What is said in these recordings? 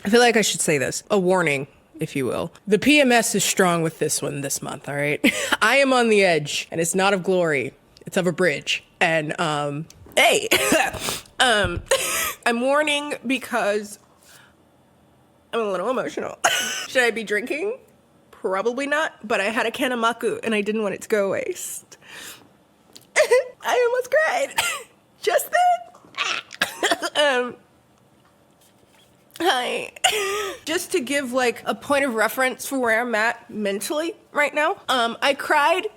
I feel like I should say this. A warning, if you will. The PMS is strong with this one this month, all right? I am on the edge, and it's not of glory. It's of a bridge. And, hey! I'm warning because I'm a little emotional. Should I be drinking? Probably not, but I had a can of maku, and I didn't want it to go waste. I almost cried. Just then. Hi. Just to give like a point of reference for where I'm at mentally right now. I cried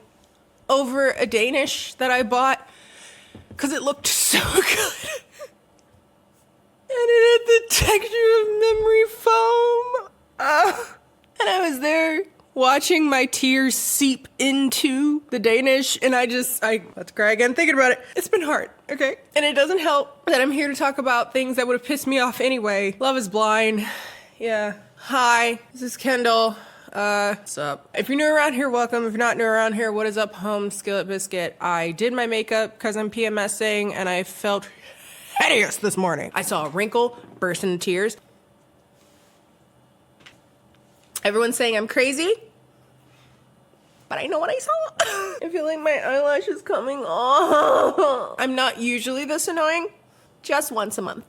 over a Danish that I bought because it looked so good. And it had the texture of memory foam. And I was there watching my tears seep into the Danish, and let's cry again thinking about it. It's been hard, okay? And it doesn't help that I'm here to talk about things that would have pissed me off anyway. Love is blind. Yeah. Hi, this is Kendall. What's up? If you're new around here, welcome. If you're not new around here, what is up, home skillet biscuit? I did my makeup because I'm PMSing, and I felt hideous this morning. I saw a wrinkle, burst into tears. Everyone's saying I'm crazy, but I know what I saw. I feel like my eyelash is coming off. I'm not usually this annoying, just once a month.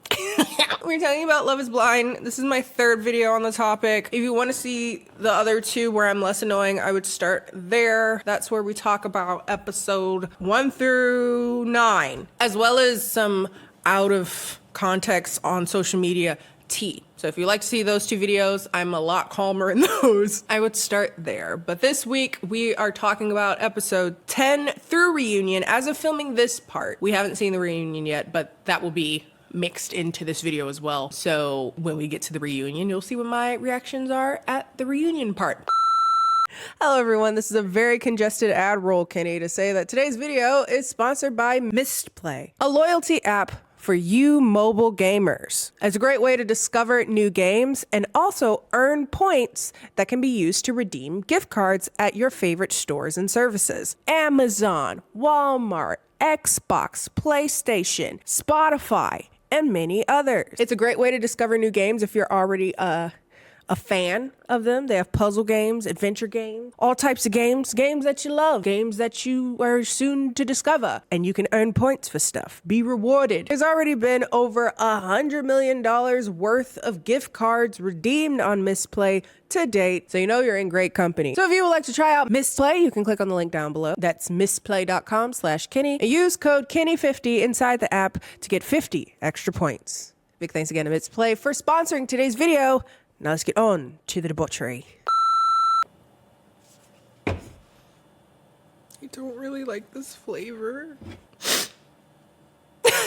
We're talking about Love is Blind. This is my third video on the topic. If you want to see the other two where I'm less annoying, I would start there. That's where we talk about episode 1 through 9, as well as some out of context on social media tea. So if you like to see those two videos, I'm a lot calmer in those. I would start there. But this week we are talking about episode 10 through reunion. As of filming this part, we haven't seen the reunion yet, but that will be mixed into this video as well. So when we get to the reunion, you'll see what my reactions are at the reunion part. Hello everyone, this is a very congested ad roll, Kenny, to say that today's video is sponsored by Mistplay, a loyalty app for you mobile gamers. It's a great way to discover new games and also earn points that can be used to redeem gift cards at your favorite stores and services. Amazon, Walmart, Xbox, PlayStation, Spotify, and many others. It's a great way to discover new games if you're already a fan of them. They have puzzle games, adventure games, all types of games that you love, games that you are soon to discover, and you can earn points for stuff, be rewarded. There's already been over $100 million worth of gift cards redeemed on Mistplay to date, so you know you're in great company. So if you would like to try out Mistplay, you can click on the link down below. That's mistplay.com/Kenny and use code Kenny50 inside the app to get 50 extra points. Big thanks again to Mistplay for sponsoring today's video. Now let's get on to the debauchery. I don't really like this flavor. Sorry.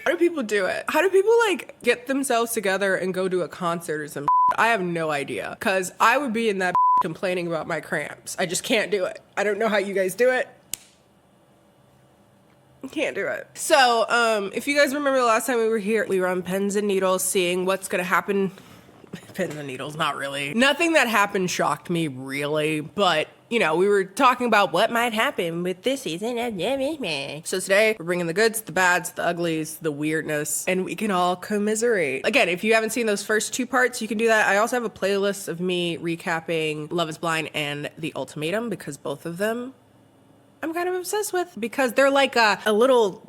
How do people do it? How do people like get themselves together and go to a concert or some shit? I have no idea. Cause I would be in that complaining about my cramps. I just can't do it. I don't know how you guys do it. Can't do it. So, if you guys remember the last time we were here, we were on pins and needles seeing what's gonna happen. Pins and needles, not really. Nothing that happened shocked me, really. But, you know, we were talking about what might happen with this season. So today, we're bringing the goods, the bads, the uglies, the weirdness, and we can all commiserate. Again, if you haven't seen those first two parts, you can do that. I also have a playlist of me recapping Love is Blind and The Ultimatum, because both of them I'm kind of obsessed with, because they're like a little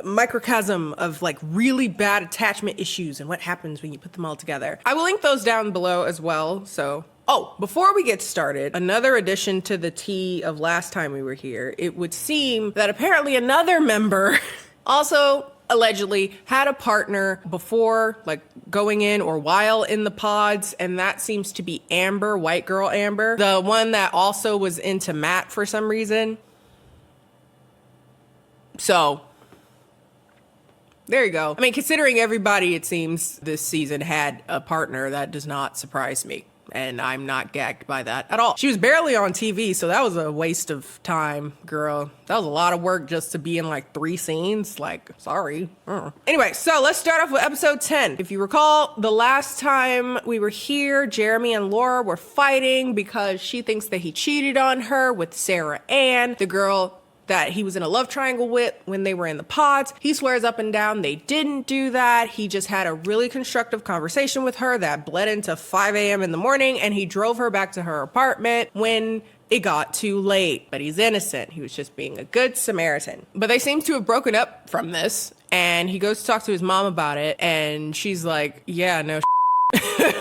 microcosm of like really bad attachment issues and what happens when you put them all together. I will link those down below as well. So, oh, before we get started, another addition to the tea of last time we were here, it would seem that apparently another member also allegedly had a partner before, like going in or while in the pods, and that seems to be Amber, white girl Amber, the one that also was into Matt for some reason. So there you go. I mean, considering everybody, it seems, this season had a partner, that does not surprise me. And I'm not gagged by that at all. She was barely on TV, so that was a waste of time, girl. That was a lot of work just to be in like 3 scenes. Like, sorry. Anyway, so let's start off with episode 10. If you recall, the last time we were here, Jeremy and Laura were fighting because she thinks that he cheated on her with Sarah Ann, the girl that he was in a love triangle with when they were in the pods. He swears up and down they didn't do that. He just had a really constructive conversation with her that bled into 5 a.m. in the morning, and he drove her back to her apartment when it got too late. But he's innocent. He was just being a good Samaritan. But they seem to have broken up from this, and he goes to talk to his mom about it, and she's like, yeah, no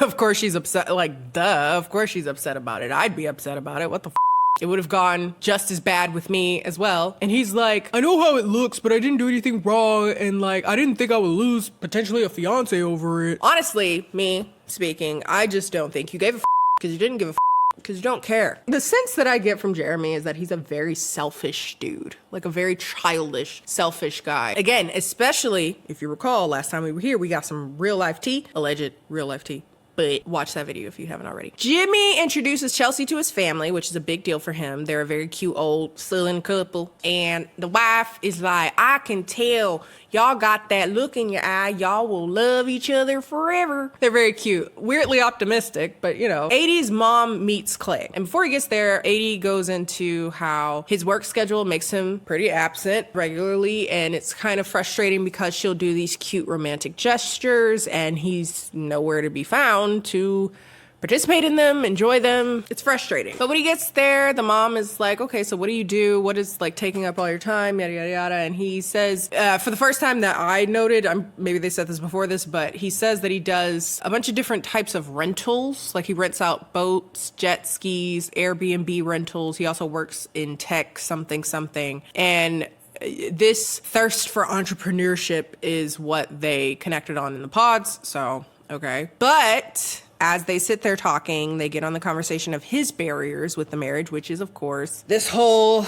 of course she's upset. Like, duh, of course she's upset about it. I'd be upset about it. What the It would have gone just as bad with me as well. And he's like, I know how it looks, but I didn't do anything wrong. And like, I didn't think I would lose potentially a fiance over it. Honestly, me speaking, I just don't think you gave a because you didn't give a because you don't care. The sense that I get from Jeremy is that he's a very selfish dude, like a very childish, selfish guy. Again, especially if you recall, last time we were here, we got some real life tea, alleged real life tea. But watch that video if you haven't already. Jimmy introduces Chelsea to his family, which is a big deal for him. They're a very cute old Southern couple. And the wife is like, I can tell y'all got that look in your eye. Y'all will love each other forever. They're very cute. Weirdly optimistic, but you know. 80's mom meets Clay. And before he gets there, 80 goes into how his work schedule makes him pretty absent regularly. And it's kind of frustrating because she'll do these cute romantic gestures and he's nowhere to be found to participate in them, enjoy them. It's frustrating. But when he gets there, the mom is like, okay, so what do you do? What is like taking up all your time? Yada, yada, yada. And he says, for the first time that I noted, maybe they said this before this, but he says that he does a bunch of different types of rentals. Like he rents out boats, jet skis, Airbnb rentals. He also works in tech, something. And this thirst for entrepreneurship is what they connected on in the pods. So, okay. But as they sit there talking, they get on the conversation of his barriers with the marriage, which is, of course, this whole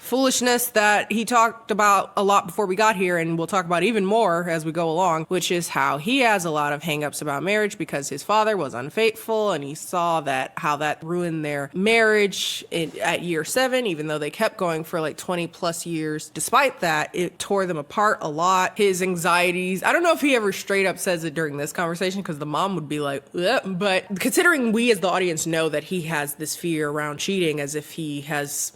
foolishness that he talked about a lot before we got here, and we'll talk about even more as we go along, which is how he has a lot of hangups about marriage because his father was unfaithful, and he saw that how that ruined their marriage at year 7, even though they kept going for like 20 plus years. Despite that, it tore them apart a lot. His anxieties, I don't know if he ever straight up says it during this conversation because the mom would be like, ugh. But considering we as the audience know that he has this fear around cheating as if he has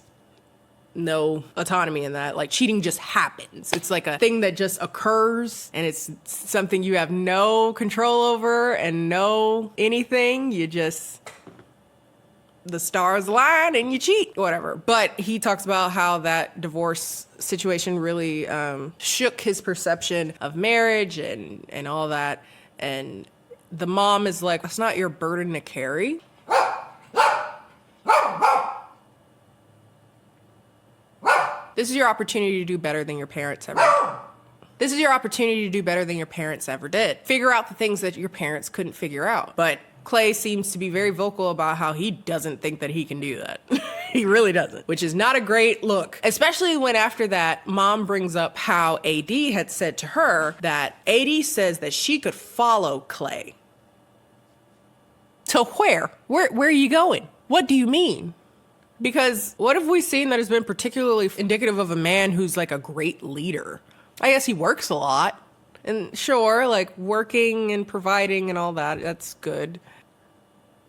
no autonomy in that, like cheating just happens. It's like a thing that just occurs and it's something you have no control over and no anything. You just, the stars align and you cheat, whatever. But he talks about how that divorce situation really shook his perception of marriage and all that. And the mom is like, that's not your burden to carry. This is your opportunity to do better than your parents ever did. This is your opportunity to do better than your parents ever did. Figure out the things that your parents couldn't figure out. But Clay seems to be very vocal about how he doesn't think that he can do that. He really doesn't, which is not a great look, especially when after that, mom brings up how AD had said to her that AD says that she could follow Clay. To where? Where are you going? What do you mean? Because what have we seen that has been particularly indicative of a man who's like a great leader? I guess he works a lot. And sure, like working and providing and all that, that's good.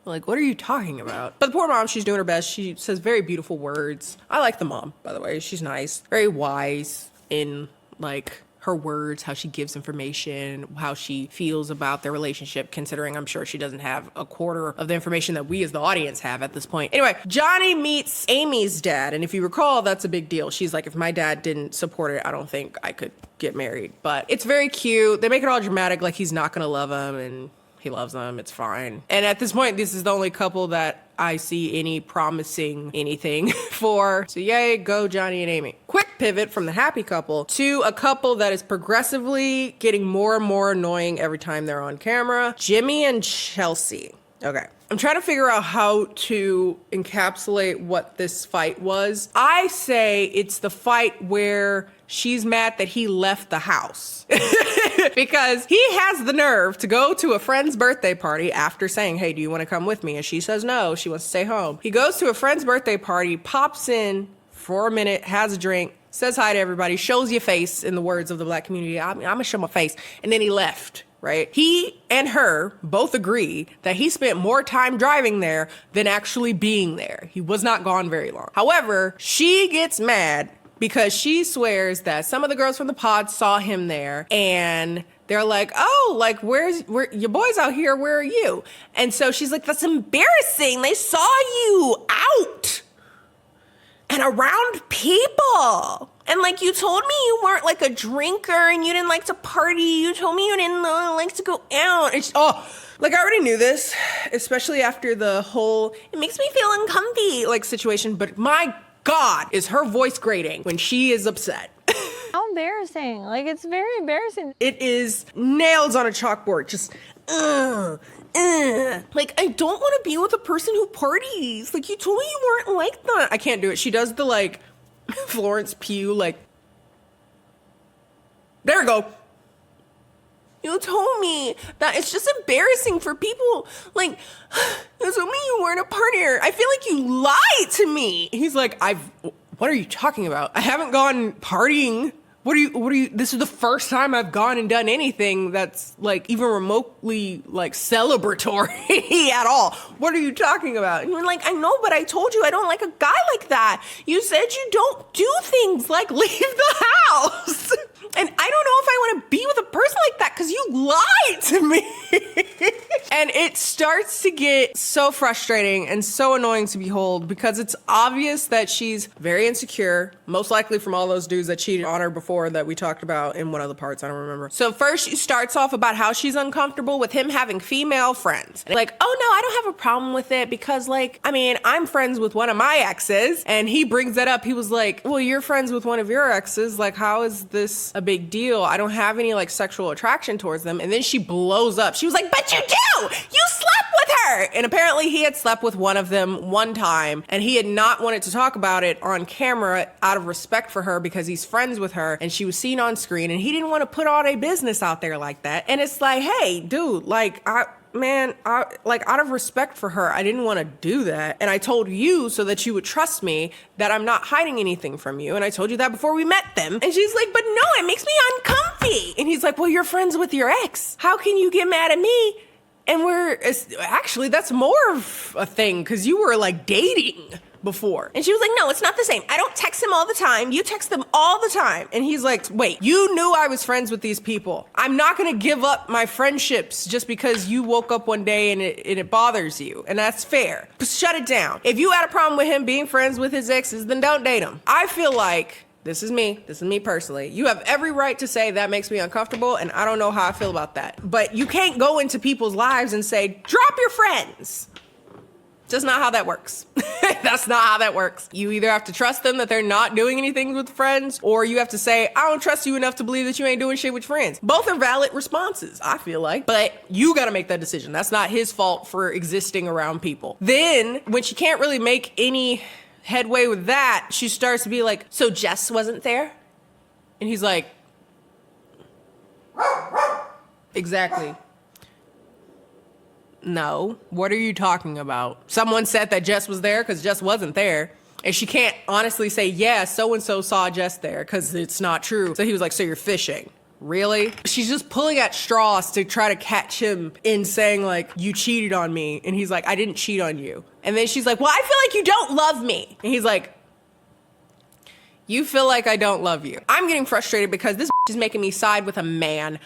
Like, what are you talking about? But the poor mom, she's doing her best. She says very beautiful words. I like the mom, by the way. She's nice. Very wise in like her words, how she gives information, how she feels about their relationship, considering I'm sure she doesn't have a quarter of the information that we as the audience have at this point. Anyway, Johnny meets Amy's dad. And if you recall, that's a big deal. She's like, if my dad didn't support it, I don't think I could get married. But it's very cute. They make it all dramatic, like he's not gonna love him and he loves them. It's fine. And at this point, this is the only couple that I see any promising anything for. So yay, go Johnny and Amy. Quick pivot from the happy couple to a couple that is progressively getting more and more annoying every time they're on camera. Jimmy and Chelsea. Okay. I'm trying to figure out how to encapsulate what this fight was. I say it's the fight where she's mad that he left the house. Because he has the nerve to go to a friend's birthday party after saying, hey, do you want to come with me? And she says no, she wants to stay home. He goes to a friend's birthday party, pops in for a minute, has a drink, says hi to everybody, shows your face in the words of the Black community. I'm gonna show my face. And then he left. Right? He and her both agree that he spent more time driving there than actually being there. He was not gone very long. However, she gets mad because she swears that some of the girls from the pod saw him there and they're like, oh, like, where your boy's out here, where are you? And so she's like, that's embarrassing. They saw you out and around people. And like, you told me you weren't like a drinker and you didn't like to party. You told me you didn't like to go out. Like, I already knew this, especially after the whole, it makes me feel uncomfy, like, situation. But my God, is her voice grating when she is upset. How embarrassing. Like, it's very embarrassing. It is nails on a chalkboard. Just, Like, I don't want to be with a person who parties. Like, you told me you weren't like that. I can't do it. She does the, like, Florence Pugh, like, there we go. You told me that it's just embarrassing for people. Like, you told me you weren't a partier. I feel like you lied to me. He's like, what are you talking about? I haven't gone partying. What are you, this is the first time I've gone and done anything that's like even remotely like celebratory at all. What are you talking about? And you're like, I know, but I told you I don't like a guy like that. You said you don't do things like leave the house. And I don't know if I want to be with a person like that because you lied to me. And it starts to get so frustrating and so annoying to behold because it's obvious that she's very insecure, most likely from all those dudes that cheated on her before that we talked about in one of the parts, I don't remember. So first she starts off about how she's uncomfortable with him having female friends. Like, oh no, I don't have a problem with it because like, I mean, I'm friends with one of my exes. And he brings that up. He was like, well, you're friends with one of your exes. Like, how is this a big deal? I don't have any like sexual attraction towards them. And then she blows up. She was like, but you do! You slept with her! And apparently he had slept with one of them one time and he had not wanted to talk about it on camera out of respect for her because he's friends with her and she was seen on screen and he didn't want to put all a business out there like that. And it's like, hey, dude, like, like out of respect for her, I didn't want to do that. And I told you so that you would trust me that I'm not hiding anything from you. And I told you that before we met them. And she's like, but no, it makes me uncomfy. And he's like, well, you're friends with your ex. How can you get mad at me? And actually, that's more of a thing because you were like dating before. And she was like, no, it's not the same. I don't text him all the time. You text them all the time. And he's like, wait, you knew I was friends with these people. I'm not going to give up my friendships just because you woke up one day and it bothers you. And that's fair. But shut it down. If you had a problem with him being friends with his exes, then don't date him. I feel like this is me personally. You have every right to say that makes me uncomfortable and I don't know how I feel about that. But you can't go into people's lives and say, drop your friends. Just not how that works. That's not how that works. You either have to trust them that they're not doing anything with friends, or you have to say, I don't trust you enough to believe that you ain't doing shit with friends. Both are valid responses, I feel like. But you gotta make that decision. That's not his fault for existing around people. Then, when she can't really make any headway with that, she starts to be like, so Jess wasn't there? And he's like, exactly. No, what are you talking about? Someone said that Jess was there because Jess wasn't there. And she can't honestly say, yeah, so-and-so saw Jess there because it's not true. So he was like, so you're fishing. Really? She's just pulling at straws to try to catch him in saying like, you cheated on me. And he's like, I didn't cheat on you. And then she's like, well, I feel like you don't love me. And he's like, you feel like I don't love you. I'm getting frustrated because this is making me side with a man.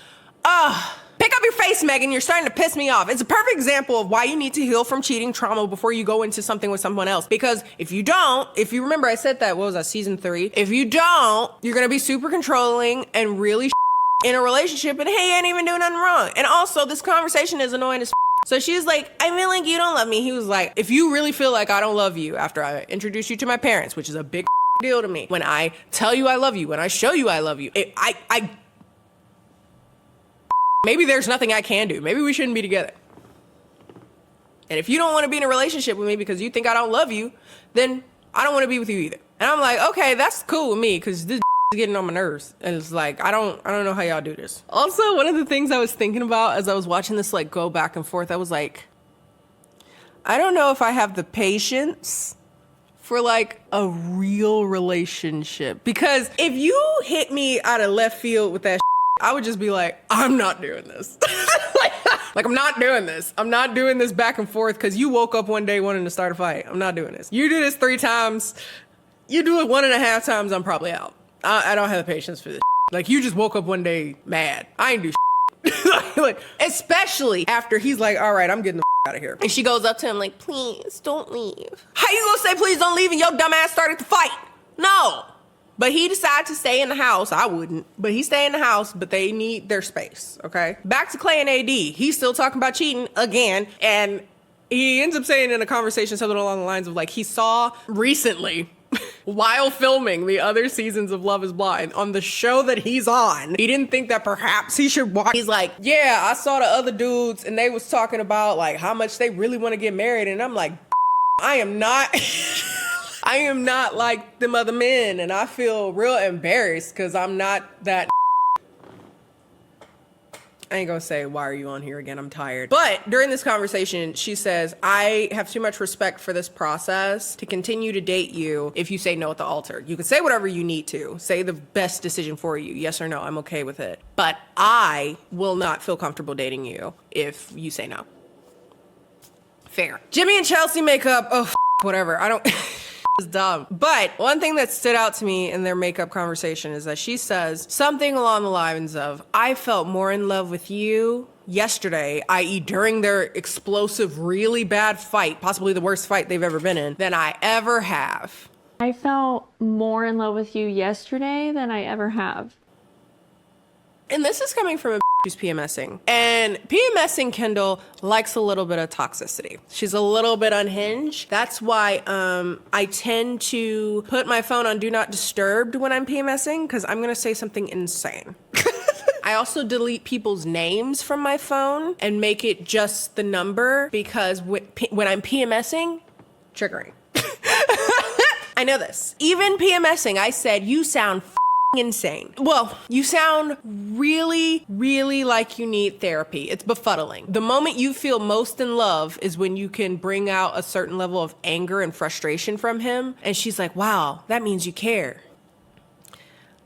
Ugh. Pick up your face, Megan. You're starting to piss me off. It's a perfect example of why you need to heal from cheating trauma before you go into something with someone else. Because if you don't, if you remember I said that, what was that, season 3? If you don't, you're going to be super controlling and really in a relationship and hey, you ain't even doing nothing wrong. And also, this conversation is annoying as So she's like, I feel like you don't love me. He was like, if you really feel like I don't love you after I introduce you to my parents, which is a big deal to me, when I tell you I love you, when I show you I love you, maybe there's nothing I can do. Maybe we shouldn't be together. And if you don't want to be in a relationship with me because you think I don't love you, then I don't want to be with you either. And I'm like, okay, that's cool with me because this is getting on my nerves. And it's like, I don't know how y'all do this. Also, one of the things I was thinking about as I was watching this like go back and forth, I was like, I don't know if I have the patience for like a real relationship. Because if you hit me out of left field with that I would just be like, I'm not doing this. like, I'm not doing this. I'm not doing this back and forth because you woke up one day wanting to start a fight. I'm not doing this. You do this 3 times, You do it 1.5 times, I'm probably out. I don't have the patience for this. Like, you just woke up one day mad. I ain't do like, especially after he's like, all right, I'm getting the out of here. And she goes up to him like, please don't leave. How you gonna say please don't leave and your dumb ass started to fight? No. But he decided to stay in the house. I wouldn't. But he stayed in the house, but they need their space, okay? Back to Clay and AD. He's still talking about cheating again. And he ends up saying in a conversation something along the lines of like, he saw recently while filming the other seasons of Love is Blind on the show that he's on, he didn't think that perhaps he should watch. He's like, yeah, I saw the other dudes and they was talking about like how much they really want to get married. And I'm like, I am not, I am not like them other men. And I feel real embarrassed because I'm not that. I ain't gonna say, why are you on here again? I'm tired. But during this conversation, she says, I have too much respect for this process to continue to date you if you say no at the altar. You can say whatever you need to. Say the best decision for you. Yes or no, I'm okay with it. But I will not feel comfortable dating you if you say no. Fair. Jimmy and Chelsea make up, whatever. I don't... It's dumb. But one thing that stood out to me in their makeup conversation is that she says something along the lines of, I felt more in love with you yesterday, i.e. during their explosive, really bad fight, possibly the worst fight they've ever been in, than I ever have. I felt more in love with you yesterday than I ever have. And this is coming from a who's PMSing. And PMSing Kendall likes a little bit of toxicity. She's a little bit unhinged. That's why I tend to put my phone on Do Not Disturb when I'm PMSing, because I'm gonna say something insane. I also delete people's names from my phone and make it just the number, because when I'm PMSing, triggering. I know this. Even PMSing, I said, you sound insane. Well, you sound really, really like you need therapy. It's befuddling. The moment you feel most in love is when you can bring out a certain level of anger and frustration from him. And she's like, wow, that means you care.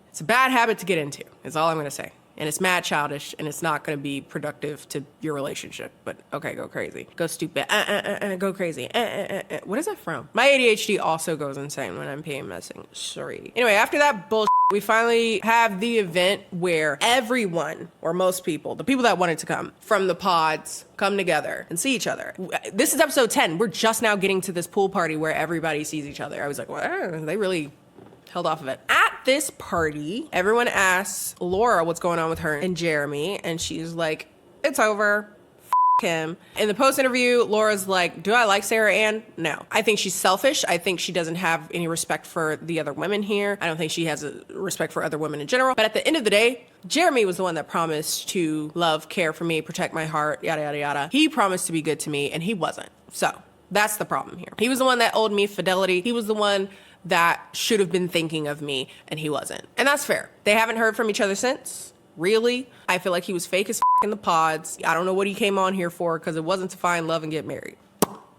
It's a bad habit to get into, is all I'm gonna say. And it's mad childish, and it's not gonna be productive to your relationship. But okay, go crazy. Go stupid. Go crazy. What is that from? My ADHD also goes insane when I'm PMSing. Sorry. Anyway, after that bullshit, we finally have the event where everyone, or most people, the people that wanted to come from the pods, come together and see each other. This is episode 10. We're just now getting to this pool party where everybody sees each other. I was like, well, they really held off of it. At this party, everyone asks Laura what's going on with her and Jeremy, and she's like, it's over. Him. In the post interview, Laura's like, do I like Sarah Ann? No. I think she's selfish. I think she doesn't have any respect for the other women here. I don't think she has a respect for other women in general. But at the end of the day, Jeremy was the one that promised to love, care for me, protect my heart, yada, yada, yada. He promised to be good to me, and he wasn't. So that's the problem here. He was the one that owed me fidelity. He was the one that should have been thinking of me, and he wasn't. And that's fair. They haven't heard from each other since. Really? I feel like he was fake as in the pods. I don't know what he came on here for, because it wasn't to find love and get married.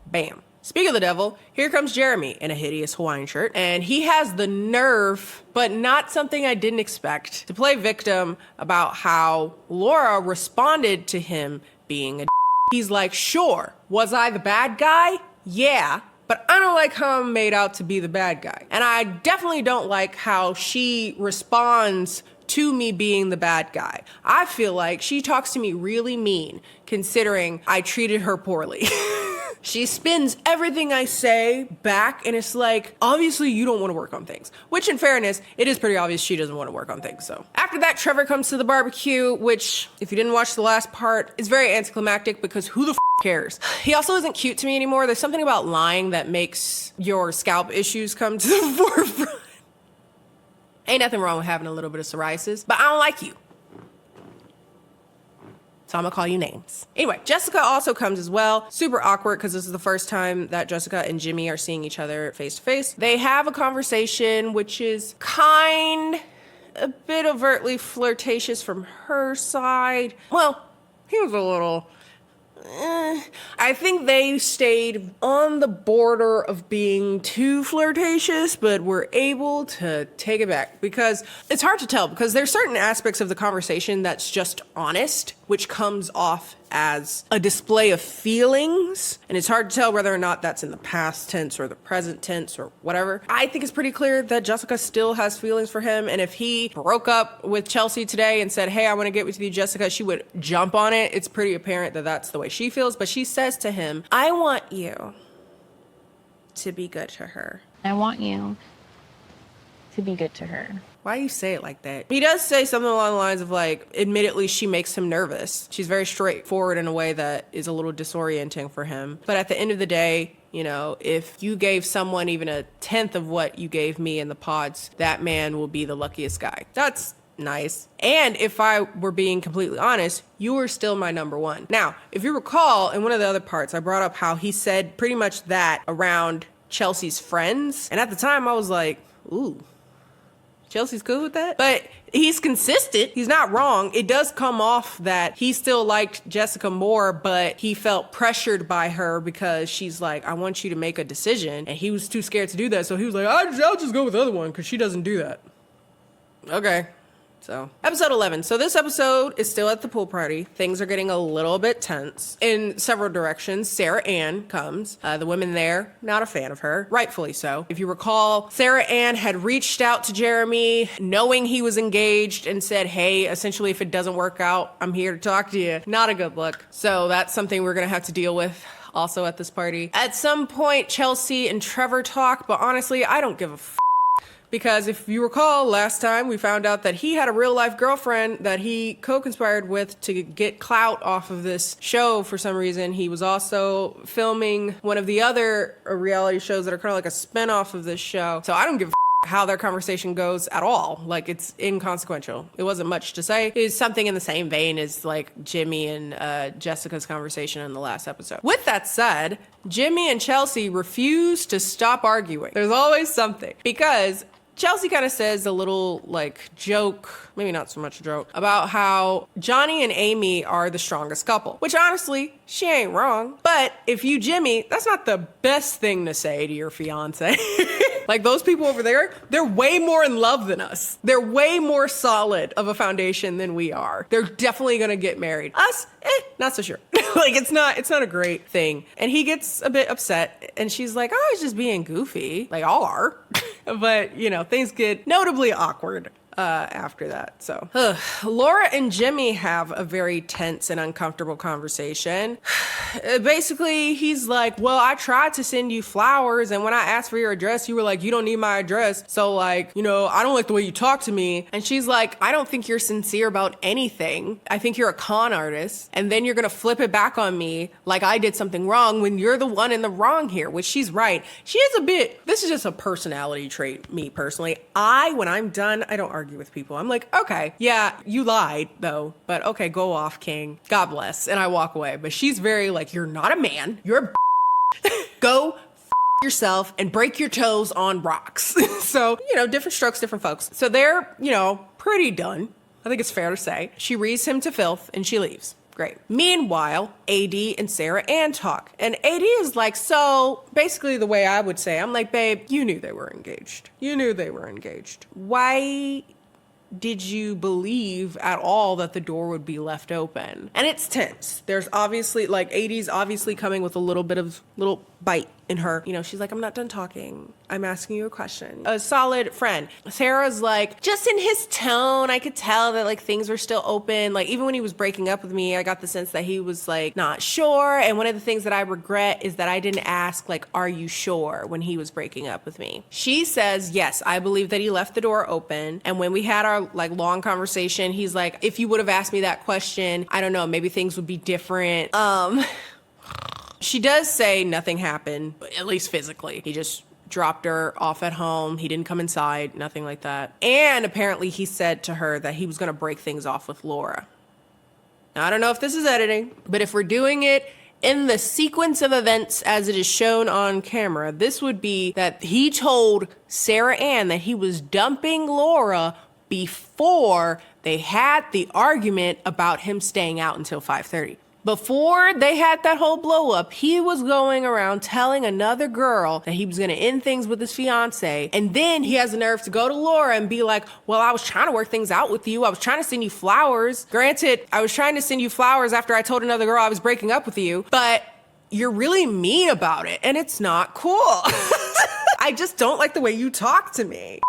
Bam. Speak of the devil, here comes Jeremy in a hideous Hawaiian shirt, and he has the nerve, but not something I didn't expect, to play victim about how Laura responded to him being a He's like, sure, was I the bad guy? Yeah. But I don't like how I'm made out to be the bad guy. And I definitely don't like how she responds to me being the bad guy. I feel like she talks to me really mean, considering I treated her poorly. She spins everything I say back, and it's like, obviously you don't want to work on things. Which, in fairness, it is pretty obvious she doesn't want to work on things, so. After that, Trevor comes to the barbecue, which, if you didn't watch the last part, is very anticlimactic, because who the cares? He also isn't cute to me anymore. There's something about lying that makes your scalp issues come to the forefront. Ain't nothing wrong with having a little bit of psoriasis, but I don't like you. So I'm gonna call you names. Anyway, Jessica also comes as well. Super awkward, because this is the first time that Jessica and Jimmy are seeing each other face to face. They have a conversation, which is a bit overtly flirtatious from her side. Well, he was a little I think they stayed on the border of being too flirtatious, but were able to take it back, because it's hard to tell, because there's certain aspects of the conversation that's just honest, which comes off as a display of feelings, and it's hard to tell whether or not that's in the past tense or the present tense or whatever. I think it's pretty clear that Jessica still has feelings for him, and if he broke up with Chelsea today and said, hey, I want to get with you, Jessica, she would jump on it. It's pretty apparent that that's the way she feels, but she says to him, I want you to be good to her. I want you to be good to her. Why do you say it like that? He does say something along the lines of, like, admittedly, she makes him nervous. She's very straightforward in a way that is a little disorienting for him. But at the end of the day, you know, if you gave someone even a tenth of what you gave me in the pods, that man will be the luckiest guy. That's nice. And if I were being completely honest, you were still my number one. Now, if you recall, in one of the other parts, I brought up how he said pretty much that around Chelsea's friends. And at the time, I was like, ooh, Chelsea's cool with that? But he's consistent. He's not wrong. It does come off that he still liked Jessica more, but he felt pressured by her because she's like, I want you to make a decision. And he was too scared to do that. So he was like, I'll just go with the other one because she doesn't do that. Okay. So, episode 11. So this episode is still at the pool party. Things are getting a little bit tense in several directions. Sarah Ann comes. The women there, not a fan of her. Rightfully so. If you recall, Sarah Ann had reached out to Jeremy knowing he was engaged and said, hey, essentially, if it doesn't work out, I'm here to talk to you. Not a good look. So that's something we're going to have to deal with also at this party. At some point, Chelsea and Trevor talk, but honestly, I don't give a because if you recall, last time we found out that he had a real life girlfriend that he co-conspired with to get clout off of this show for some reason. He was also filming one of the other reality shows that are kind of like a spinoff of this show. So I don't give a how their conversation goes at all. Like, it's inconsequential. It wasn't much to say. It's something in the same vein as like Jimmy and Jessica's conversation in the last episode. With that said, Jimmy and Chelsea refuse to stop arguing. There's always something, because Chelsea kind of says a little like joke, maybe not so much a joke, about how Johnny and Amy are the strongest couple, which honestly, she ain't wrong. But if you Jimmy, that's not the best thing to say to your fiance. Like, those people over there, they're way more in love than us. They're way more solid of a foundation than we are. They're definitely gonna get married. Us, not so sure. Like, it's not a great thing. And he gets a bit upset, and she's like, oh, he's just being goofy. Like, all are. But, you know, things get notably awkward after that. So Laura and Jimmy have a very tense and uncomfortable conversation. Basically, he's like, well, I tried to send you flowers, and when I asked for your address, you were like, you don't need my address. So, like, you know, I don't like the way you talk to me. And she's like, I don't think you're sincere about anything. I think you're a con artist. And then you're gonna flip it back on me like I did something wrong when you're the one in the wrong here, which she's right. She is a bit, this is just a personality trait, me personally. When I'm done, I don't argue with people. I'm like, okay, yeah, you lied though, but okay, go off, king. God bless. And I walk away. But she's very like, you're not a man. You're a go yourself and break your toes on rocks. So, you know, different strokes, different folks. So they're, you know, pretty done. I think it's fair to say. She reads him to filth and she leaves. Great. Meanwhile, AD and Sarah Ann talk. And AD is like, so basically the way I would say, I'm like, babe, you knew they were engaged. You knew they were engaged. Why did you believe at all that the door would be left open? And it's tense. There's obviously, like, AD's obviously coming with a little bite in her. You know, she's like, I'm not done talking. I'm asking you a question. A solid friend. Sarah's like, just in his tone, I could tell that, like, things were still open. Like, even when he was breaking up with me, I got the sense that he was, like, not sure. And one of the things that I regret is that I didn't ask, like, are you sure, when he was breaking up with me. She says, yes, I believe that he left the door open. And when we had our, like, long conversation, he's like, if you would have asked me that question, I don't know, maybe things would be different. She does say nothing happened, at least physically. He just dropped her off at home. He didn't come inside, nothing like that. And apparently he said to her that he was gonna break things off with Laura. Now, I don't know if this is editing, but if we're doing it in the sequence of events as it is shown on camera, this would be that he told Sarah Ann that he was dumping Laura before they had the argument about him staying out until 5:30. Before they had that whole blow up, he was going around telling another girl that he was going to end things with his fiance. And then he has the nerve to go to Laura and be like, well, I was trying to work things out with you. I was trying to send you flowers. Granted, I was trying to send you flowers after I told another girl I was breaking up with you, but you're really mean about it and it's not cool. I just don't like the way you talk to me.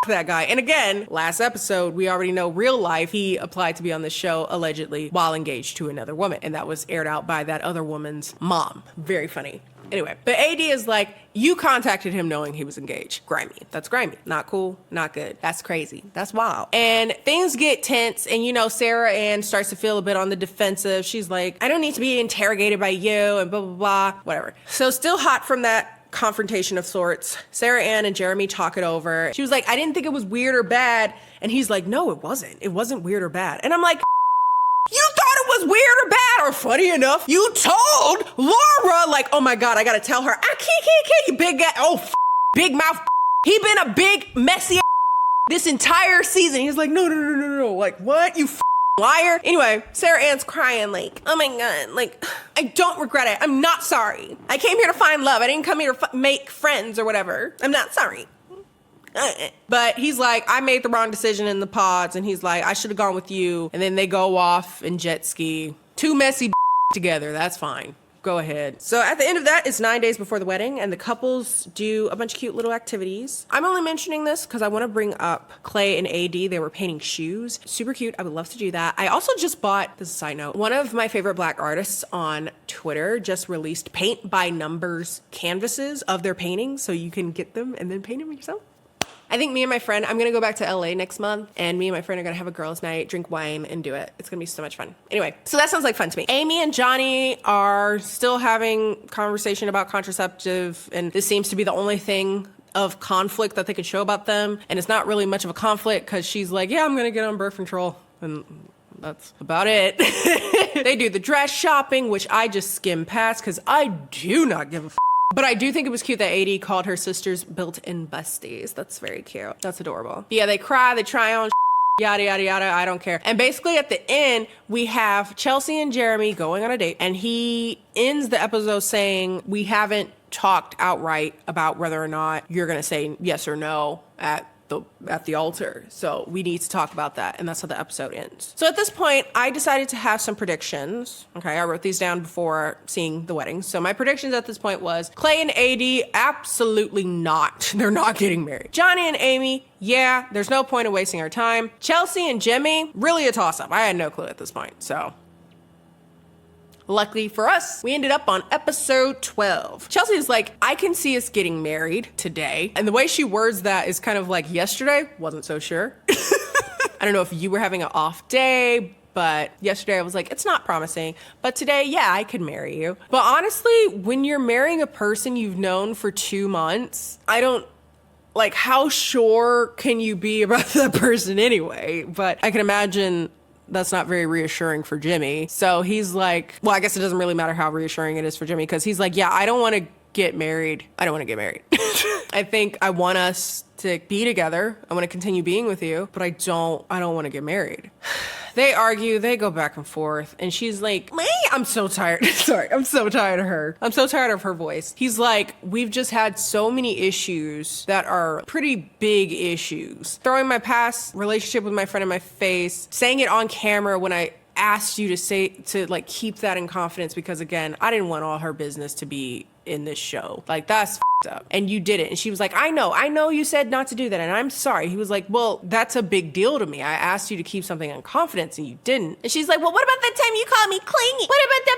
That guy. And again, last episode, we already know real life, he applied to be on this show allegedly while engaged to another woman. And that was aired out by that other woman's mom. Very funny. Anyway, but AD is like, you contacted him knowing he was engaged. Grimy. That's grimy. Not cool. Not good. That's crazy. That's wild. And things get tense. And you know, Sarah Ann starts to feel a bit on the defensive. She's like, I don't need to be interrogated by you and blah, blah, blah, whatever. So still hot from that confrontation of sorts. Sarah Ann and Jeremy talk it over. She was like, I didn't think it was weird or bad. And he's like, no, it wasn't. It wasn't weird or bad. And I'm like, you thought it was weird or bad, or funny enough, you told Laura, like, oh my God, I gotta tell her, I can't, you big guy, big mouth. He been a big, messy this entire season. He's like, no. Like, what? You liar. Anyway, Sarah Ann's crying like, oh my God, like, I don't regret it. I'm not sorry. I came here to find love. I didn't come here to make friends or whatever. I'm not sorry. But he's like, I made the wrong decision in the pods. And he's like, I should have gone with you. And then they go off and jet ski. Two messy together. That's fine. Go ahead. So at the end of that, it's 9 days before the wedding and the couples do a bunch of cute little activities. I'm only mentioning this because I want to bring up Clay and AD. They were painting shoes. Super cute. I would love to do that. I also just bought, this is a side note, one of my favorite Black artists on Twitter just released paint by numbers canvases of their paintings so you can get them and then paint them yourself. I think me and my friend, I'm gonna go back to LA next month and me and my friend are gonna have a girls' night, drink wine and do it. It's gonna be so much fun. Anyway, so that sounds like fun to me. Amy and Johnny are still having conversation about contraceptive and this seems to be the only thing of conflict that they could show about them. And it's not really much of a conflict because she's like, yeah, I'm gonna get on birth control. And that's about it. They do the dress shopping, which I just skim past because I do not give a But I do think it was cute that AD called her sisters built-in besties. That's very cute. That's adorable. Yeah, they cry, they try on yada, yada, yada. I don't care. And basically at the end, we have Chelsea and Jeremy going on a date. And he ends the episode saying, we haven't talked outright about whether or not you're going to say yes or no at the altar. So we need to talk about that. And that's how the episode ends. So at this point, I decided to have some predictions. Okay, I wrote these down before seeing the wedding. So my predictions at this point was Clay and AD, absolutely not. They're not getting married. Johnny and Amy, yeah, there's no point in wasting our time. Chelsea and Jimmy, really a toss-up. I had no clue at this point. So luckily for us, we ended up on episode 12. Chelsea is like, I can see us getting married today. And the way she words that is kind of like yesterday, wasn't so sure. I don't know if you were having an off day, but yesterday I was like, it's not promising. But today, yeah, I could marry you. But honestly, when you're marrying a person you've known for 2 months, like, how sure can you be about that person anyway? But I can imagine that's not very reassuring for Jimmy. So he's like, well, I guess it doesn't really matter how reassuring it is for Jimmy because he's like, yeah, I don't want to get married. I don't want to get married. I think I want us to be together. I want to continue being with you, but I don't want to get married. They argue, they go back and forth, and she's like, I'm so tired. Sorry, I'm so tired of her. I'm so tired of her voice. He's like, we've just had so many issues that are pretty big issues. Throwing my past relationship with my friend in my face, saying it on camera when I asked you to keep that in confidence because again, I didn't want all her business to be in this show. Like, that's up. And you did it. And she was like, I know you said not to do that. And I'm sorry. He was like, well, that's a big deal to me. I asked you to keep something in confidence and you didn't. And she's like, well, what about that time you called me clingy? What about that?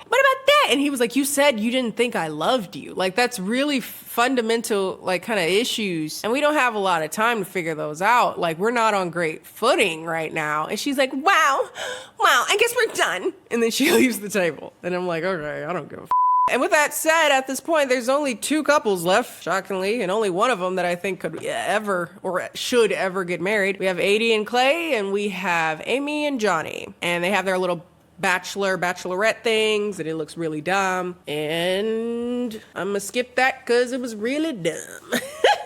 What about that? And he was like, you said you didn't think I loved you. Like, that's really fundamental, like, kind of issues. And we don't have a lot of time to figure those out. Like, we're not on great footing right now. And she's like, wow, I guess we're done. And then she leaves the table. And I'm like, okay, I don't give a And with that said, at this point, there's only 2 couples left, shockingly, and only one of them that I think could ever or should ever get married. We have AD and Clay, and we have Amy and Johnny. And they have their little bachelorette things, and it looks really dumb. And I'm gonna skip that because it was really dumb.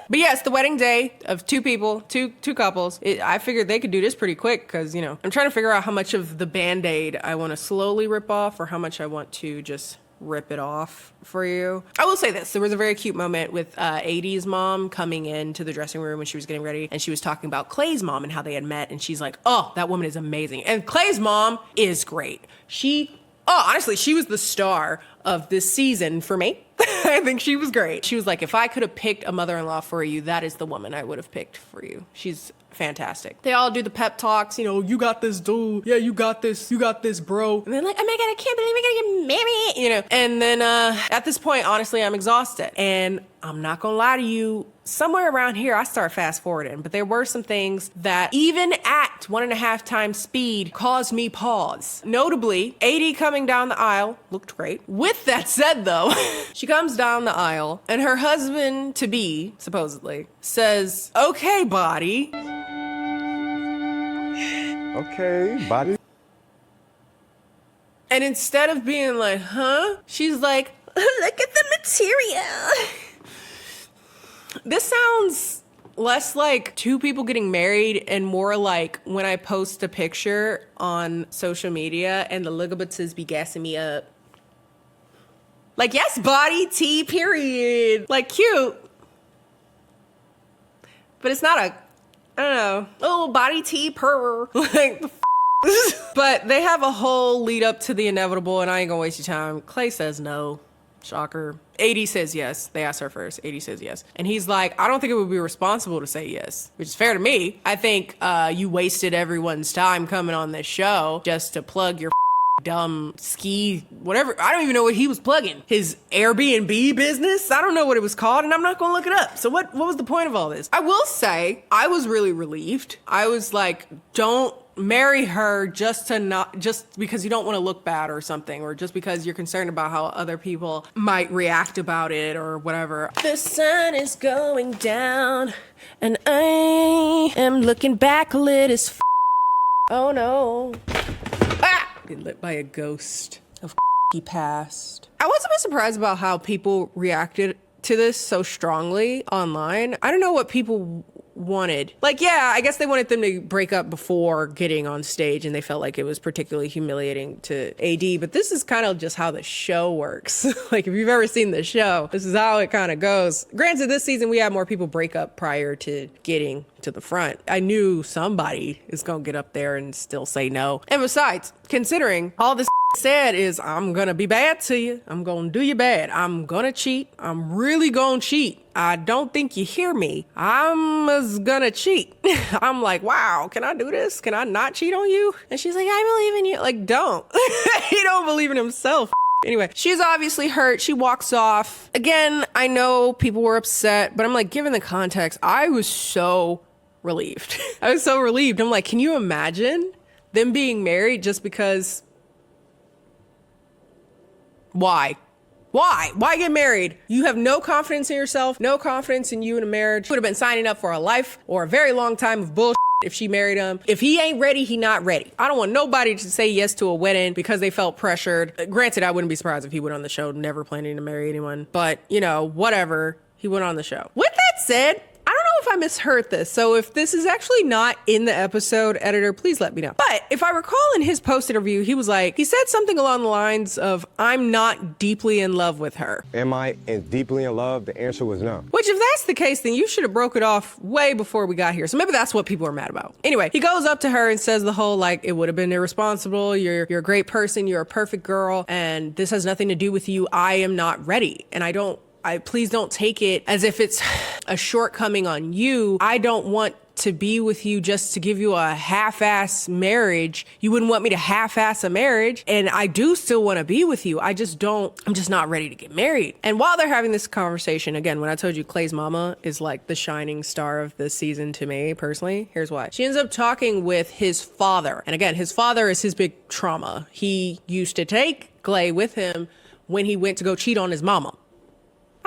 But yes, the wedding day of two people, two couples. I figured they could do this pretty quick because, you know, I'm trying to figure out how much of the Band-Aid I want to slowly rip off or how much I want to just rip it off for you. I will say this. There was a very cute moment with AD's mom coming into the dressing room when she was getting ready, and she was talking about Clay's mom and how they had met, and she's like, oh, that woman is amazing. And Clay's mom is great. Honestly, she was the star of this season for me. I think she was great. She was like, if I could have picked a mother-in-law for you, that is the woman I would have picked for you. She's fantastic. They all do the pep talks, you know, you got this, dude. Yeah, you got this, bro. And they're like, oh my God, I can't believe we're gonna get married, you know. And then at this point, honestly, I'm exhausted. And I'm not gonna lie to you, somewhere around here, I start fast forwarding, but there were some things that even at 1.5 times speed caused me pause. Notably, AD coming down the aisle looked great. With that said though, she comes down the aisle and her husband to be, supposedly, says, okay, body. Okay, body. And instead of being like, huh? She's like, look at the material. This sounds less like two people getting married and more like when I post a picture on social media and the ligaments be gassing me up. Like, yes, body, T, period. Like, cute. But it's not a, I don't know, oh, body, T, purr. Like, the But they have a whole lead up to the inevitable, and I ain't gonna waste your time. Clay says no. Shocker. AD says yes. They asked her first. AD says yes. And he's like, I don't think it would be responsible to say yes, which is fair to me. I think you wasted everyone's time coming on this show just to plug your dumb ski, whatever. I don't even know what he was plugging. His Airbnb business? I don't know what it was called, and I'm not gonna look it up. So what was the point of all this? I will say, I was really relieved. I was like, don't marry her just because you don't want to look bad or something, or just because you're concerned about how other people might react about it or whatever. The sun is going down and I am looking backlit as oh no. Get lit by a ghost of he passed. I was a bit surprised about how people reacted to this so strongly online. I don't know what people wanted. Like, yeah, I guess they wanted them to break up before getting on stage and they felt like it was particularly humiliating to AD, but this is kind of just how the show works. Like, if you've ever seen the show, this is how it kind of goes. Granted, this season we had more people break up prior to getting to the front. I knew somebody is gonna get up there and still say no. And besides, considering all this said is, I'm gonna be bad to you. I'm gonna do you bad. I'm gonna cheat. I'm really gonna cheat. I don't think you hear me. I'm gonna cheat. I'm like, wow, can I do this? Can I not cheat on you? And she's like, I believe in you. Like, don't. He don't believe in himself. Anyway, she's obviously hurt. She walks off. Again, I know people were upset, but I'm like, given the context, I was so relieved. I was so relieved. I'm like, can you imagine them being married just because? Why? Why get married? You have no confidence in yourself, no confidence in you in a marriage. Would have been signing up for a life or a very long time of bullshit if she married him. If he ain't ready, he not ready. I don't want nobody to say yes to a wedding because they felt pressured. Granted, I wouldn't be surprised if he went on the show never planning to marry anyone, but you know, whatever. He went on the show. With that said, I don't know if I misheard this, so if this is actually not in the episode, editor, please let me know. But if I recall in his post interview, he was like, he said something along the lines of, I'm not deeply in love with her. Am I deeply in love? The answer was no. Which if that's the case, then you should have broke it off way before we got here. So maybe that's what people are mad about. Anyway, he goes up to her and says the whole, like, it would have been irresponsible. You're a great person. You're a perfect girl. And this has nothing to do with you. I am not ready. And please don't take it as if it's a shortcoming on you. I don't want to be with you just to give you a half-ass marriage. You wouldn't want me to half-ass a marriage. And I do still want to be with you. I'm just not ready to get married. And while they're having this conversation, again, when I told you Clay's mama is like the shining star of this season to me personally, here's why. She ends up talking with his father. And again, his father is his big trauma. He used to take Clay with him when he went to go cheat on his mama.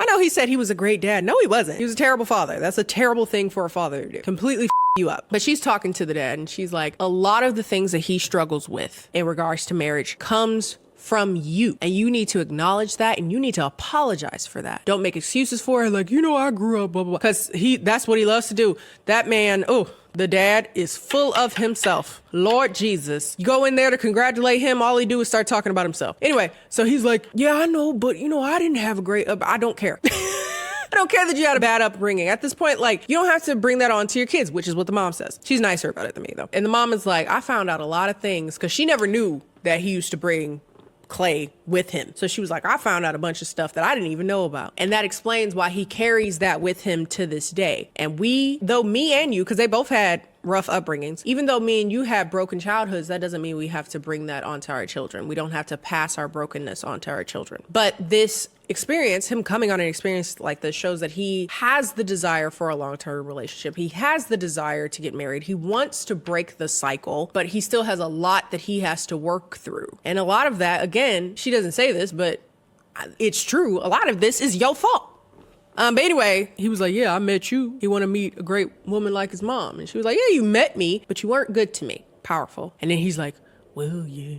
I know he said he was a great dad. No, he wasn't. He was a terrible father. That's a terrible thing for a father to do. Completely you up. But she's talking to the dad and she's like, a lot of the things that he struggles with in regards to marriage comes from you. And you need to acknowledge that and you need to apologize for that. Don't make excuses for it. Like, I grew up, blah, blah, blah. Because that's what he loves to do. That man, the dad is full of himself. Lord Jesus. You go in there to congratulate him. All he do is start talking about himself. Anyway, so he's like, yeah, I know, but I didn't have a great, I don't care. I don't care that you had a bad upbringing. At this point, you don't have to bring that on to your kids, which is what the mom says. She's nicer about it than me, though. And the mom is like, I found out a lot of things because she never knew that he used to bring Clay with him. So she was like, I found out a bunch of stuff that I didn't even know about. And that explains why he carries that with him to this day. And me and you, because they both had rough upbringings, even though me and you have broken childhoods, that doesn't mean we have to bring that onto our children. We don't have to pass our brokenness onto our children. But this experience, him coming on an experience like this, shows that he has the desire for a long-term relationship. He has the desire to get married. He wants to break the cycle, but he still has a lot that he has to work through. And a lot of that, again, she doesn't say this, but it's true. A lot of this is your fault. But anyway, he was like, yeah, I met you. He wanted to meet a great woman like his mom. And she was like, yeah, you met me, but you weren't good to me. Powerful. And then he's like, well, yeah.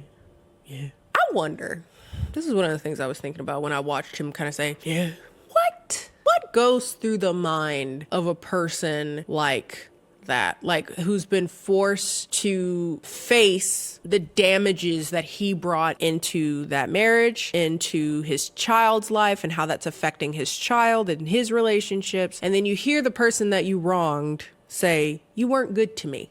I wonder, this is one of the things I was thinking about when I watched him kind of say, yeah. What goes through the mind of a person like that, who's been forced to face the damages that he brought into that marriage, into his child's life, and how that's affecting his child and his relationships. And then you hear the person that you wronged say, you weren't good to me.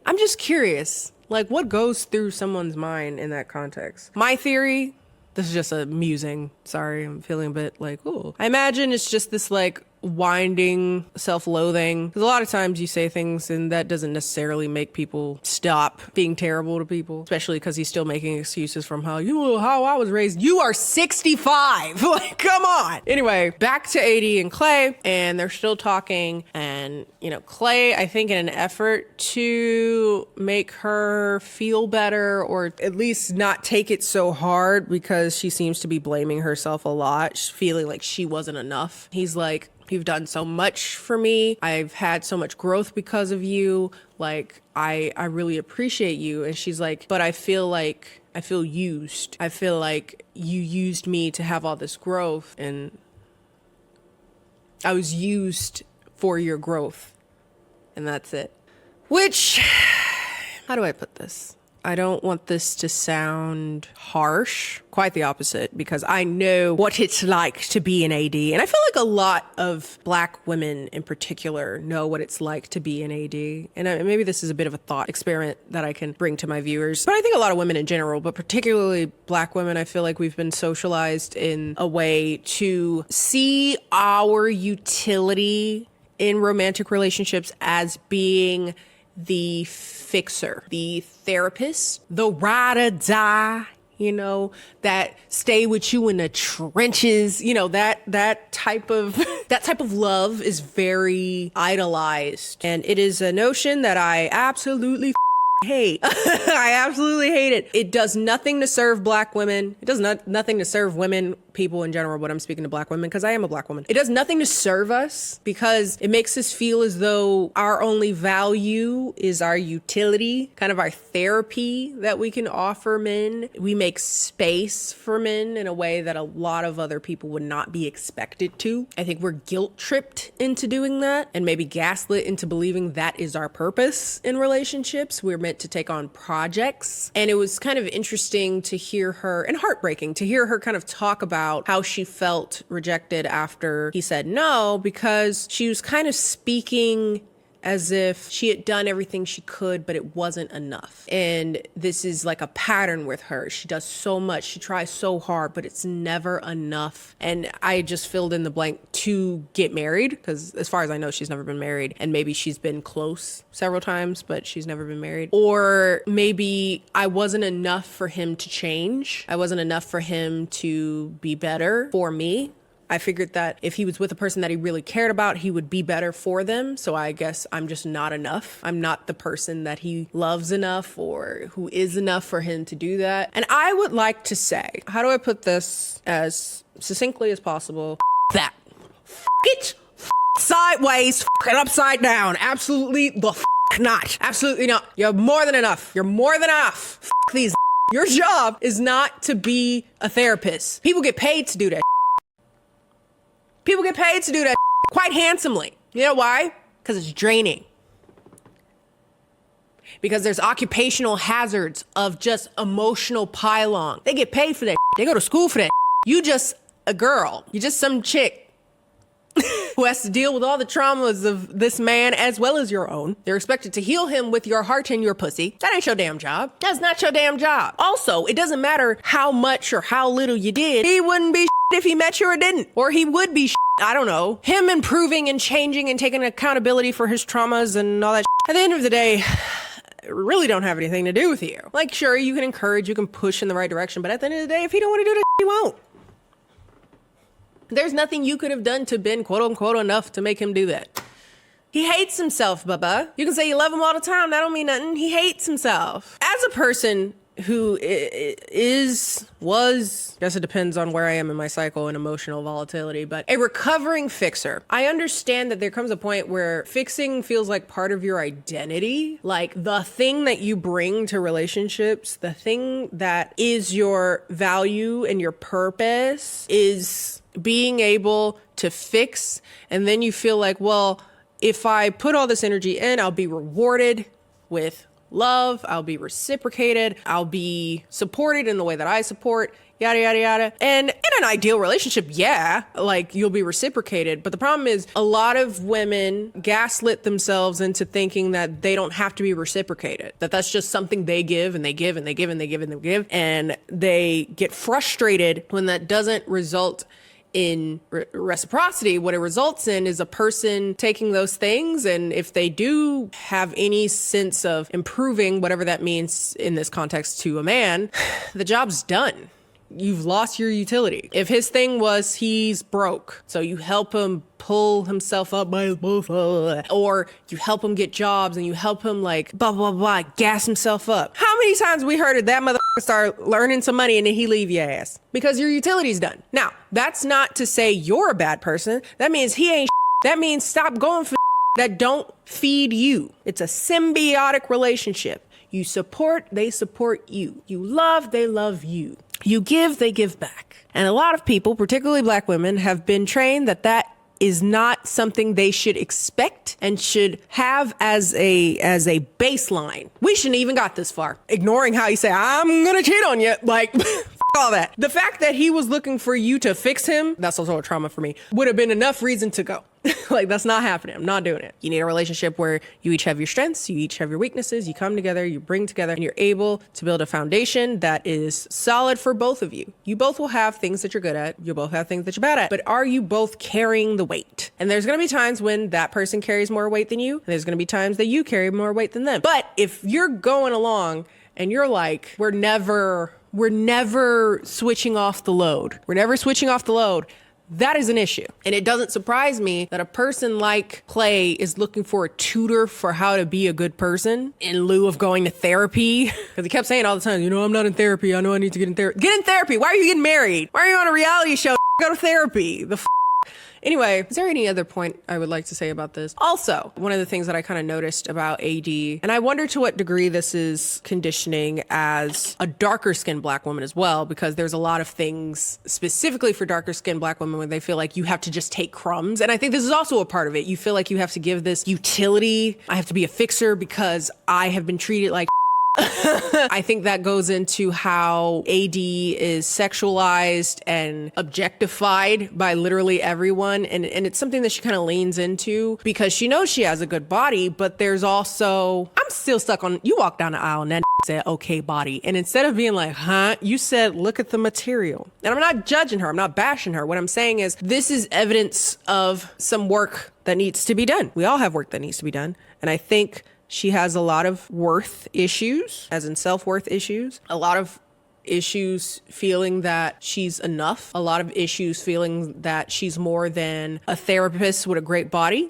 I'm just curious, what goes through someone's mind in that context? My theory, this is just a musing, sorry, I'm feeling a bit ooh. I imagine it's just this winding self-loathing, because a lot of times you say things and that doesn't necessarily make people stop being terrible to people, especially because he's still making excuses from how I was raised. You are 65. Come on. Anyway, back to AD and Clay, and they're still talking, and Clay, I think in an effort to make her feel better, or at least not take it so hard, because she seems to be blaming herself a lot, feeling like she wasn't enough. He's like, you've done so much for me. I've had so much growth because of you. I really appreciate you. And she's like, but I feel used. I feel like you used me to have all this growth, and I was used for your growth. And that's it. Which, how do I put this? I don't want this to sound harsh, quite the opposite, because I know what it's like to be an AD. And I feel like a lot of Black women in particular know what it's like to be an AD. And maybe this is a bit of a thought experiment that I can bring to my viewers. But I think a lot of women in general, but particularly Black women, I feel like we've been socialized in a way to see our utility in romantic relationships as being the fixer, the therapist, the ride or die, that stay with you in the trenches, that type of love is very idolized. And it is a notion that I absolutely hate. I absolutely hate it. It does nothing to serve Black women. It does nothing to serve women, people in general, but I'm speaking to Black women because I am a Black woman. It does nothing to serve us because it makes us feel as though our only value is our utility, kind of our therapy that we can offer men. We make space for men in a way that a lot of other people would not be expected to. I think we're guilt tripped into doing that, and maybe gaslit into believing that is our purpose in relationships. We're meant to take on projects. And it was kind of interesting to hear her, and heartbreaking to hear her kind of talk about how she felt rejected after he said no, because she was kind of speaking as if she had done everything she could, but it wasn't enough. And this is like a pattern with her. She does so much. She tries so hard, but it's never enough. And I just filled in the blank to get married, because as far as I know, she's never been married. And maybe she's been close several times, but she's never been married. Or maybe I wasn't enough for him to change. I wasn't enough for him to be better for me. I figured that if he was with a person that he really cared about, he would be better for them. So I guess I'm just not enough. I'm not the person that he loves enough or who is enough for him to do that. And I would like to say, how do I put this as succinctly as possible? That. It. Sideways. And upside down. Absolutely the not. Absolutely not. You're more than enough. You're more than enough. These. Your job is not to be a therapist. People get paid to do that. People get paid to do that quite handsomely. You know why? Because it's draining. Because there's occupational hazards of just emotional pile-on. They get paid for that. They go to school for that. You just a girl. You just some chick who has to deal with all the traumas of this man as well as your own. They're expected to heal him with your heart and your pussy. That ain't your damn job. That's not your damn job. Also, it doesn't matter how much or how little you did. He wouldn't be if he met you or didn't. Or he would be I don't know. Him improving and changing and taking accountability for his traumas and all that At the end of the day, really don't have anything to do with you. Like, sure, you can encourage, you can push in the right direction, but at the end of the day, if he don't want to do that, he won't. There's nothing you could have done to been quote unquote enough to make him do that. He hates himself, Bubba. You can say you love him all the time. That don't mean nothing. He hates himself. As a person who was, I guess it depends on where I am in my cycle and emotional volatility, but a recovering fixer, I understand that there comes a point where fixing feels like part of your identity. Like the thing that you bring to relationships, the thing that is your value and your purpose is being able to fix. And then you feel like, well, if I put all this energy in, I'll be rewarded with love, I'll be reciprocated, I'll be supported in the way that I support, yada, yada, yada. And in an ideal relationship, yeah, like you'll be reciprocated. But the problem is a lot of women gaslit themselves into thinking that they don't have to be reciprocated, that that's just something they give and they give and they give and they give and they give. And they get frustrated when that doesn't result in reciprocity. What it results in is a person taking those things, and if they do have any sense of improving, whatever that means in this context to a man, the job's done. You've lost your utility. If his thing was he's broke, so you help him pull himself up by his bootstrap, or you help him get jobs and you help him like blah, blah, blah, gas himself up. How many times we heard of that motherfucker start learning some money and then he leave your ass? Because your utility's done. Now, that's not to say you're a bad person. That means he ain't That means stop going for that don't feed you. It's a symbiotic relationship. You support, they support you. You love, they love you. You give, they give back. And a lot of people, particularly black women, have been trained that that is not something they should expect and should have as a baseline. We shouldn't even got this far. Ignoring how you say, I'm gonna cheat on you. Like, all that. The fact that he was looking for you to fix him, that's also a trauma for me, would have been enough reason to go. Like, that's not happening. I'm not doing it. You need a relationship where you each have your strengths, you each have your weaknesses, you come together, you bring together, and you're able to build a foundation that is solid for both of you. You both will have things that you're good at. You both have things that you're bad at. But are you both carrying the weight? And there's going to be times when that person carries more weight than you. And there's going to be times that you carry more weight than them. But if you're going along and you're like, we're never switching off the load. We're never switching off the load. That is an issue. And it doesn't surprise me that a person like Clay is looking for a tutor for how to be a good person in lieu of going to therapy. Because he kept saying all the time, you know, I'm not in therapy. I know I need to get in therapy. Get in therapy. Why are you getting married? Why are you on a reality show? Go to therapy. Anyway, is there any other point I would like to say about this? Also, one of the things that I kind of noticed about AD, and I wonder to what degree this is conditioning as a darker skinned black woman as well, because there's a lot of things specifically for darker skinned black women where they feel like you have to just take crumbs. And I think this is also a part of it. You feel like you have to give this utility. I have to be a fixer because I have been treated like I think that goes into how AD is sexualized and objectified by literally everyone. And it's something that she kind of leans into because she knows she has a good body, but there's also, I'm still stuck on, you walk down the aisle and that said, okay, body. And instead of being like, huh, you said, look at the material. And I'm not judging her. I'm not bashing her. What I'm saying is this is evidence of some work that needs to be done. We all have work that needs to be done. And I think she has a lot of worth issues, as in self-worth issues, a lot of issues feeling that she's enough, a lot of issues feeling that she's more than a therapist with a great body.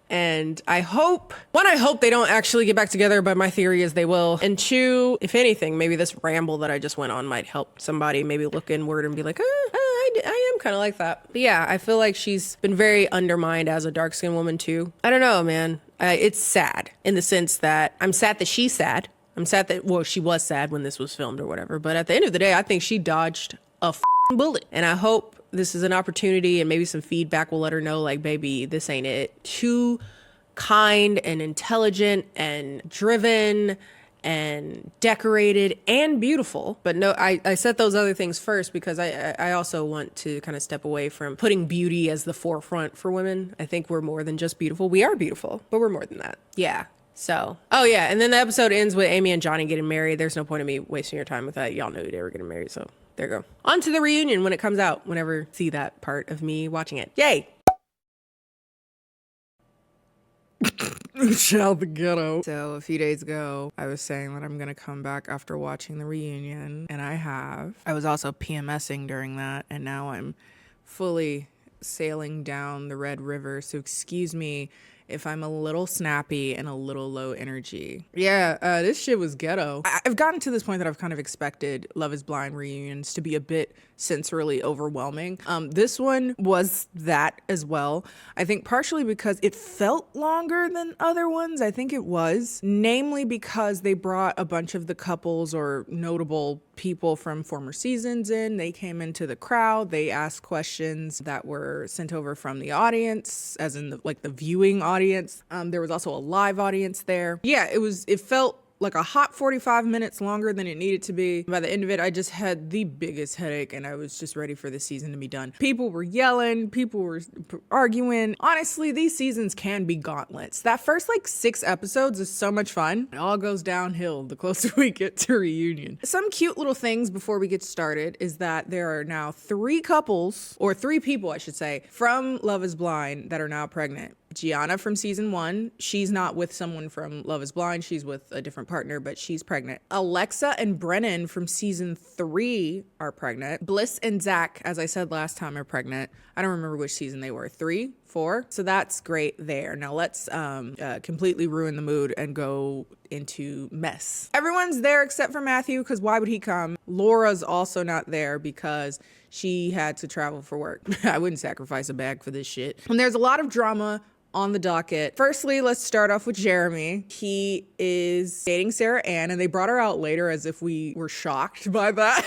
And I hope they don't actually get back together, but my theory is they will. And two, if anything, maybe this ramble that I just went on might help somebody maybe look inward and be like, I am kind of like that. But yeah, I feel like she's been very undermined as a dark-skinned woman too. I don't know, man. It's sad in the sense that I'm sad that she's sad. I'm sad that, well, she was sad when this was filmed or whatever, but at the end of the day, I think she dodged a bullet. And I hope this is an opportunity and maybe some feedback will let her know, like, baby, this ain't it. Too kind and intelligent and driven and decorated and beautiful. But no, I set those other things first because I also want to kind of step away from putting beauty as the forefront for women. I think we're more than just beautiful. We are beautiful, but we're more than that. Yeah. So, oh yeah. And then the episode ends with Amy and Johnny getting married. There's no point in me wasting your time with that. Y'all knew they were getting married. So there you go. On to the reunion when it comes out, whenever see that part of me watching it. Yay. Child the ghetto. So a few days ago, I was saying that I'm gonna come back after watching the reunion, and I have. I was also PMSing during that, and now I'm fully sailing down the Red River. So excuse me if I'm a little snappy and a little low energy. Yeah, this shit was ghetto. I've gotten to this point that I've kind of expected Love is Blind reunions to be a bit sensorily overwhelming. This one was that as well. I think partially because it felt longer than other ones. I think it was. Namely because they brought a bunch of the couples or notable people from former seasons in. They came into the crowd. They asked questions that were sent over from the audience, as in the viewing audience. There was also a live audience there. Yeah, it felt like a hot 45 minutes longer than it needed to be. By the end of it, I just had the biggest headache and I was just ready for the season to be done. People were yelling, people were arguing. Honestly, these seasons can be gauntlets. That first 6 episodes is so much fun. It all goes downhill the closer we get to reunion. Some cute little things before we get started is that there are now 3 couples, or 3 people I should say, from Love is Blind that are now pregnant. Gianna from season 1, she's not with someone from Love is Blind, she's with a different partner, but she's pregnant. Alexa and Brennan from season 3 are pregnant. Bliss and Zach, as I said last time, are pregnant. I don't remember which season they were, 3, 4? So that's great there. Now let's completely ruin the mood and go into mess. Everyone's there except for Matthew, because why would he come? Laura's also not there because she had to travel for work. I wouldn't sacrifice a bag for this shit. And there's a lot of drama on the docket. Firstly, let's start off with Jeremy. He is dating Sarah Ann, and they brought her out later as if we were shocked by that.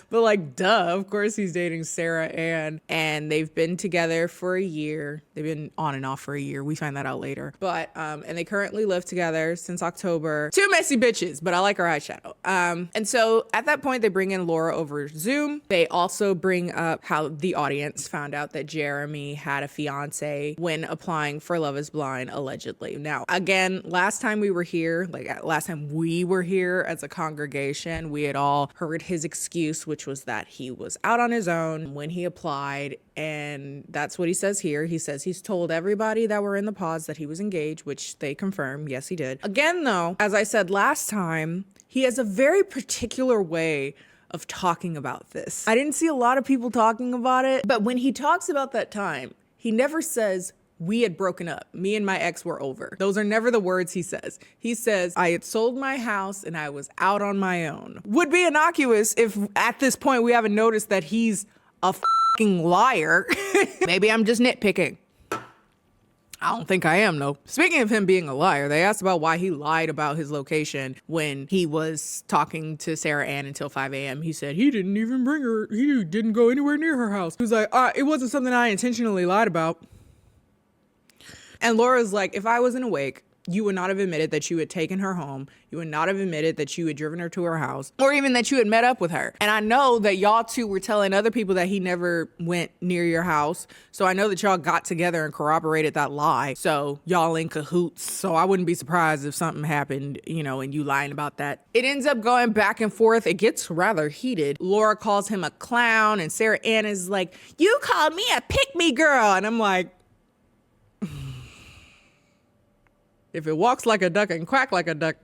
But duh, of course he's dating Sarah Ann, and they've been together for a year. They've been on and off for a year. We find that out later. But, and they currently live together since October. 2 messy bitches, but I like her eyeshadow. And so at that point, they bring in Laura over Zoom. They also bring up how the audience found out that Jeremy had a fiance when applying for Love is Blind, allegedly. Now, again, last time we were here as a congregation, we had all heard his excuse, which was that he was out on his own when he applied. And that's what he says here. He says he's told everybody that were in the pods that he was engaged, which they confirm. Yes, he did. Again, though, as I said last time, he has a very particular way of talking about this. I didn't see a lot of people talking about it, but when he talks about that time, he never says, we had broken up. Me and my ex were over. Those are never the words he says. He says, I had sold my house and I was out on my own. Would be innocuous if at this point we haven't noticed that he's a fucking liar. Maybe I'm just nitpicking. I don't think I am, though. Speaking of him being a liar, they asked about why he lied about his location when he was talking to Sarah Ann until 5 a.m. He said he didn't even bring her. He didn't go anywhere near her house. He was like, it wasn't something I intentionally lied about. And Laura's like, if I wasn't awake, you would not have admitted that you had taken her home. You would not have admitted that you had driven her to her house, or even that you had met up with her. And I know that y'all two were telling other people that he never went near your house. So I know that y'all got together and corroborated that lie. So y'all in cahoots. So I wouldn't be surprised if something happened, and you lying about that. It ends up going back and forth. It gets rather heated. Laura calls him a clown, and Sarah Ann is like, you called me a pick-me girl. And I'm like, if it walks like a duck and quack like a duck,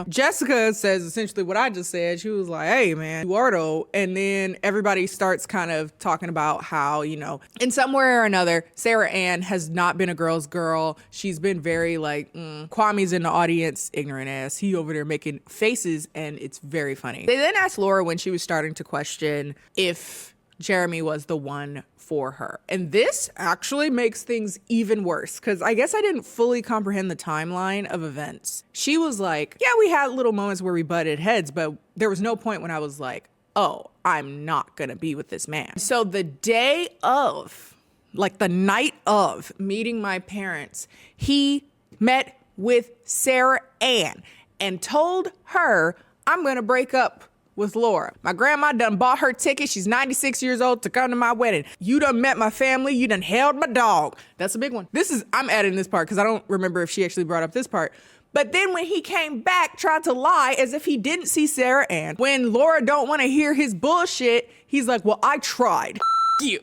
Jessica says essentially what I just said. She was like, hey, man, Eduardo. And then everybody starts kind of talking about how, in some way or another, Sarah Ann has not been a girl's girl. She's been very Kwame's in the audience, ignorant ass. He over there making faces, and it's very funny. They then asked Laura when she was starting to question if Jeremy was the one for her. And this actually makes things even worse because I guess I didn't fully comprehend the timeline of events. She was like, yeah, we had little moments where we butted heads, but there was no point when I was like, oh, I'm not gonna be with this man. So the day of, like the night of meeting my parents, he met with Sarah Ann and told her, I'm gonna break up with Laura. My grandma done bought her ticket. She's 96 years old to come to my wedding. You done met my family. You done held my dog. That's a big one. I'm adding this part because I don't remember if she actually brought up this part. But then when he came back, tried to lie as if he didn't see Sarah Ann. When Laura don't want to hear his bullshit, he's like, well, I tried. You.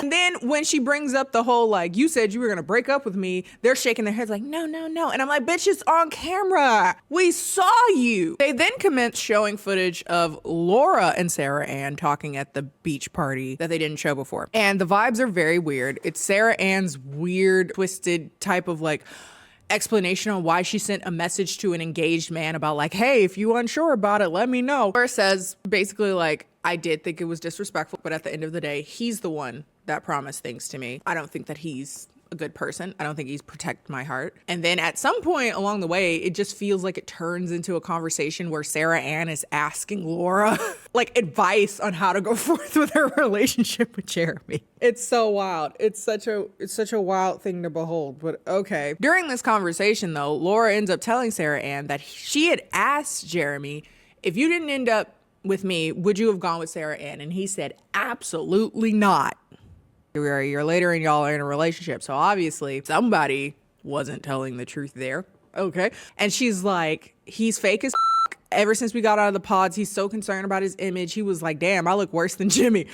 And then when she brings up the whole, like, you said you were gonna break up with me, they're shaking their heads like, no, no, no. And I'm like, bitch, it's on camera. We saw you. They then commence showing footage of Laura and Sarah Ann talking at the beach party that they didn't show before. And the vibes are very weird. It's Sarah Ann's weird, twisted type of like explanation on why she sent a message to an engaged man about like, hey, if you unsure about it, let me know. Laura says basically like, I did think it was disrespectful, but at the end of the day, he's the one that promised things to me. I don't think that he's a good person. I don't think he's protect my heart. And then at some point along the way, it just feels like it turns into a conversation where Sarah Ann is asking Laura like advice on how to go forth with her relationship with Jeremy. It's so wild. It's such a wild thing to behold, but okay. During this conversation though, Laura ends up telling Sarah Ann that she had asked Jeremy, if you didn't end up with me, would you have gone with Sarah Ann? And he said, absolutely not. We're a year later and y'all are in a relationship. So obviously somebody wasn't telling the truth there. Okay. And she's like, he's fake as f-. Ever since we got out of the pods, he's so concerned about his image. He was like, damn, I look worse than Jimmy.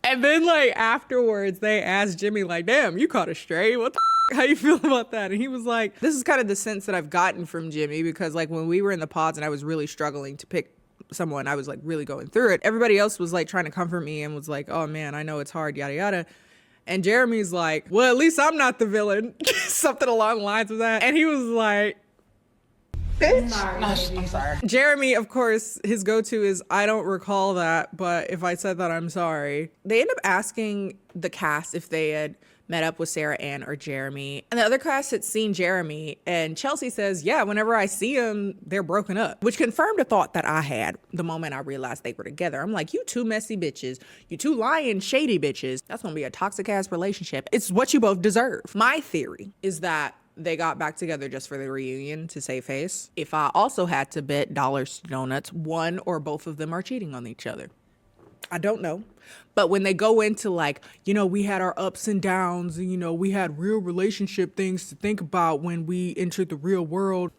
And then like afterwards, they asked Jimmy like, damn, you caught a stray. What the f-? How you feel about that? And he was like, this is kind of the sense that I've gotten from Jimmy because like when we were in the pods and I was really struggling to pick someone, I was like really going through it. Everybody else was like trying to comfort me and was like, oh man, I know it's hard, yada, yada. And Jeremy's like, well, at least I'm not the villain. Something along the lines of that. And he was like, bitch. I'm sorry. Jeremy, of course, his go-to is, I don't recall that, but if I said that, I'm sorry. They end up asking the cast if they had met up with Sarah Ann or Jeremy. And the other cast had seen Jeremy, and Chelsea says, yeah, whenever I see them, they're broken up, which confirmed a thought that I had the moment I realized they were together. I'm like, you two messy bitches, you two lying, shady bitches. That's gonna be a toxic ass relationship. It's what you both deserve. My theory is that they got back together just for the reunion to save face. If I also had to bet dollars to donuts, one or both of them are cheating on each other. I don't know. But when they go into like, you know, we had our ups and downs and, you know, we had real relationship things to think about when we entered the real world.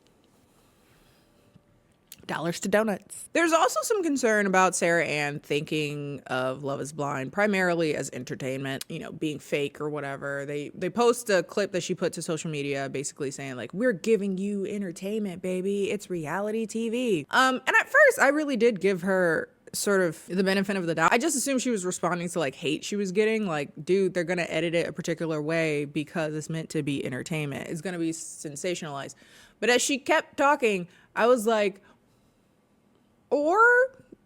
Dollars to donuts. There's also some concern about Sarah Ann thinking of Love is Blind primarily as entertainment, you know, being fake or whatever. They post a clip that she put to social media basically saying like, we're giving you entertainment, baby. It's reality TV. And at first I really did give her sort of the benefit of the doubt. I just assumed she was responding to like hate she was getting. Like, dude, they're gonna edit it a particular way because it's meant to be entertainment. It's gonna be sensationalized. But as she kept talking, I was like, or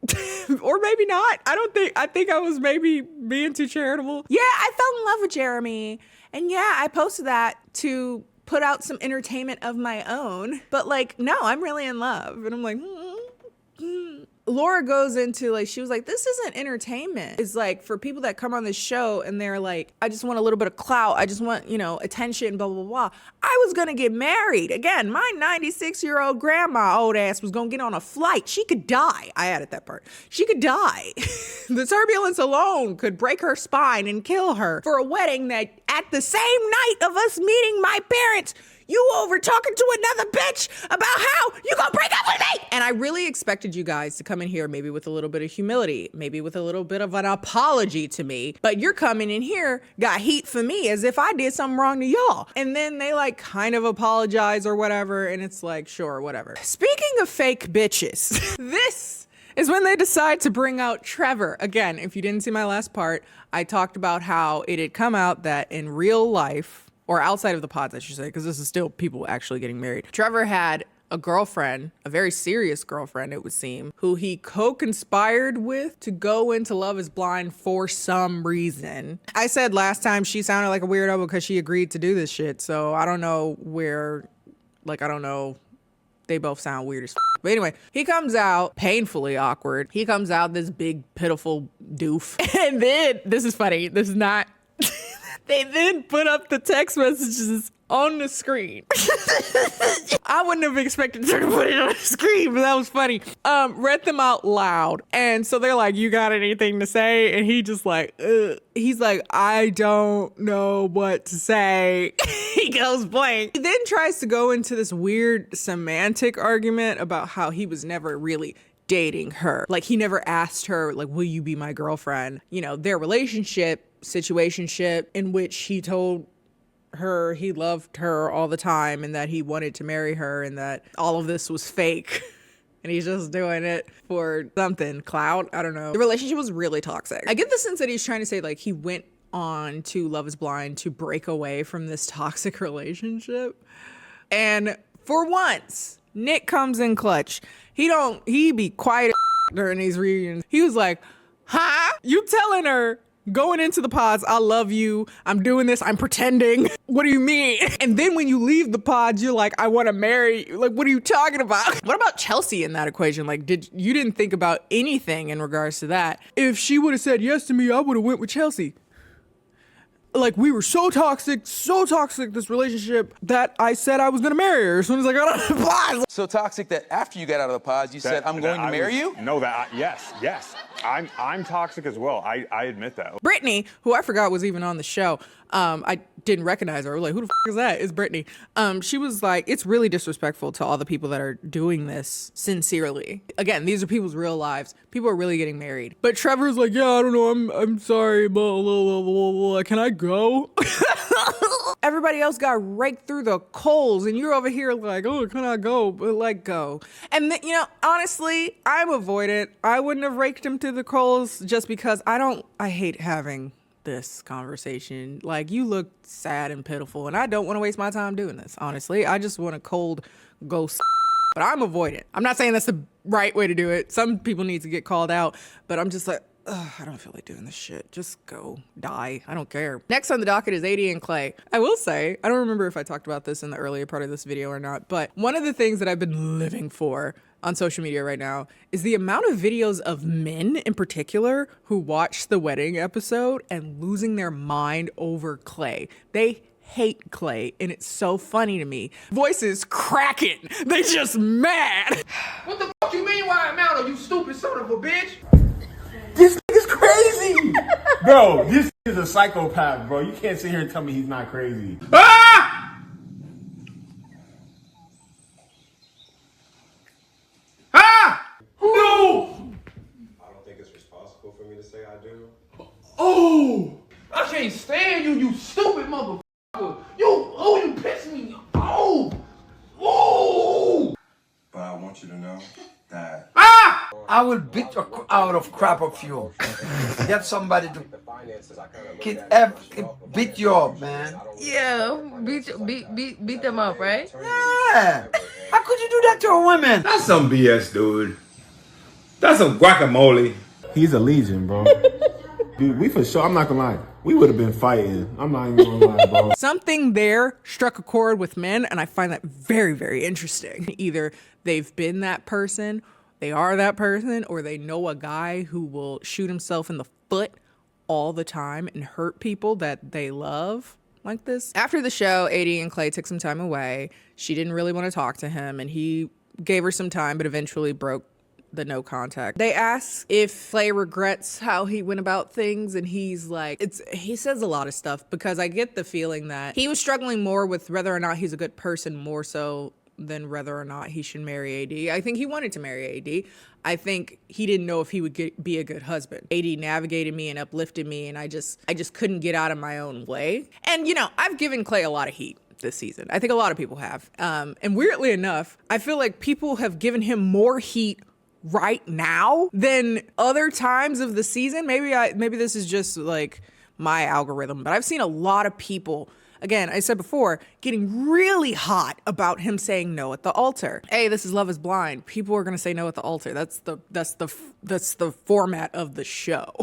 maybe not. I think I was maybe being too charitable. Yeah, I fell in love with Jeremy. And yeah, I posted that to put out some entertainment of my own. But like, no, I'm really in love. And I'm like, Laura goes into like, she was like, this isn't entertainment. It's like for people that come on this show and they're like, I just want a little bit of clout. I just want, you know, attention, blah, blah, blah. I was going to get married. Again, my 96-year-old grandma, old ass, was going to get on a flight. She could die. I added that part. She could die. The turbulence alone could break her spine and kill her for a wedding that at the same night of us meeting my parents, you over talking to another bitch about how you gonna break up with me. And I really expected you guys to come in here maybe with a little bit of humility, maybe with a little bit of an apology to me. But you're coming in here, got heat for me as if I did something wrong to y'all. And then they like kind of apologize or whatever. And it's like, sure, whatever. Speaking of fake bitches, this is when they decide to bring out Trevor. Again, if you didn't see my last part, I talked about how it had come out that in real life, or outside of the pods, I should say, because this is still people actually getting married, Trevor had a girlfriend, a very serious girlfriend, it would seem, who he co-conspired with to go into Love is Blind for some reason. I said last time she sounded like a weirdo because she agreed to do this shit. So I don't know where, like, I don't know. They both sound weird as f. But anyway, he comes out painfully awkward. He comes out this big, pitiful doof. And then, this is funny. This is not. They then put up the text messages on the screen. I wouldn't have expected her to put it on the screen, but that was funny. Read them out loud. And so they're like, you got anything to say? And he just like, ugh. He's like, I don't know what to say. He goes blank. He then tries to go into this weird semantic argument about how he was never really dating her. Like, he never asked her, like, will you be my girlfriend? You know, their relationship, situationship, in which he told her he loved her all the time and that he wanted to marry her and that all of this was fake. And he's just doing it for something, clout, I don't know. The relationship was really toxic. I get the sense that he's trying to say, like, he went on to Love is Blind to break away from this toxic relationship. And for once, Nick comes in clutch. He be quiet during these reunions. He was like, huh? You telling her going into the pods, I love you, I'm doing this, I'm pretending. What do you mean? And then when you leave the pods, you're like, I want to marry you. Like, what are you talking about? What about Chelsea in that equation? Like, you didn't think about anything in regards to that. If she would have said yes to me, I would have went with Chelsea. Like, we were so toxic, this relationship, that I said I was going to marry her as soon as I got out of the pods. So toxic that after you got out of the pods, you said, I'm going to marry you? No, yes. I'm toxic as well. I admit that. Brittany, who I forgot was even on the show, I didn't recognize her. I was like, who the f is that? It's Brittany. She was like, it's really disrespectful to all the people that are doing this sincerely. Again, these are people's real lives. People are really getting married. But Trevor's like, yeah, I don't know. I'm sorry. Blah, blah, blah, blah, blah. Can I go? Everybody else got raked through the coals and you're over here like, oh, can I go? But like, go. And you know, honestly, I'm avoidant. I wouldn't have raked him through the coals just because I hate having this conversation. Like, you look sad and pitiful and I don't want to waste my time doing this. Honestly, I just want a cold ghost. But I'm avoidant. I'm not saying that's the right way to do it. Some people need to get called out, but I'm just like, ugh, I don't feel like doing this shit. Just go die. I don't care. Next on the docket is AD and Clay. I will say, I don't remember if I talked about this in the earlier part of this video or not, but one of the things that I've been living for on social media right now is the amount of videos of men in particular who watch the wedding episode and losing their mind over Clay. They hate Clay, and it's so funny to me. Voices cracking. They just mad. What the fuck you mean why I'm out, you stupid son of a bitch? This nigga's crazy! Bro, this is a psychopath, bro. You can't sit here and tell me he's not crazy. Ah! Ah! No! I don't think it's responsible for me to say I do. Oh! I can't stand you, you stupid motherfucker! You piss me off! Oh! But I want you to know that I will beat you out of crap of you. Get somebody to beat you up, man. Yeah, beat them up, right? Yeah. How could you do that to a woman? That's some BS, dude. That's some guacamole. He's a legion, bro. Dude, we for sure, I'm not gonna lie, we would have been fighting. I'm not even gonna lie, bro. Something there struck a chord with men, and I find that very, very interesting. Either they've been that person, they are that person, or they know a guy who will shoot himself in the foot all the time and hurt people that they love like this. After the show, AD and Clay took some time away. She didn't really want to talk to him, and he gave her some time, but eventually broke the no contact. They ask if Clay regrets how he went about things, and he's like, he says a lot of stuff, because I get the feeling that he was struggling more with whether or not he's a good person more so than whether or not he should marry AD. I think he wanted to marry AD. I think he didn't know if he would be a good husband. AD navigated me and uplifted me, and I just couldn't get out of my own way. And you know, I've given Clay a lot of heat this season. I think a lot of people have. And weirdly enough, I feel like people have given him more heat right now than other times of the season. Maybe this is just like my algorithm, but I've seen a lot of people again, I said before, getting really hot about him saying no at the altar. Hey, this is Love is Blind. People are going to say no at the altar. That's the format of the show.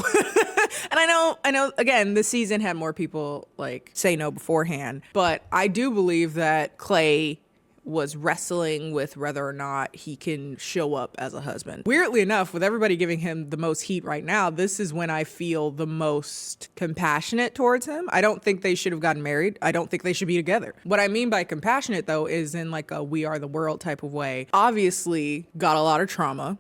And I know, again, this season had more people like say no beforehand, but I do believe that Clay was wrestling with whether or not he can show up as a husband. Weirdly enough, with everybody giving him the most heat right now, this is when I feel the most compassionate towards him. I don't think they should have gotten married. I don't think they should be together. What I mean by compassionate, though, is in like a We Are the World type of way. Obviously, got a lot of trauma,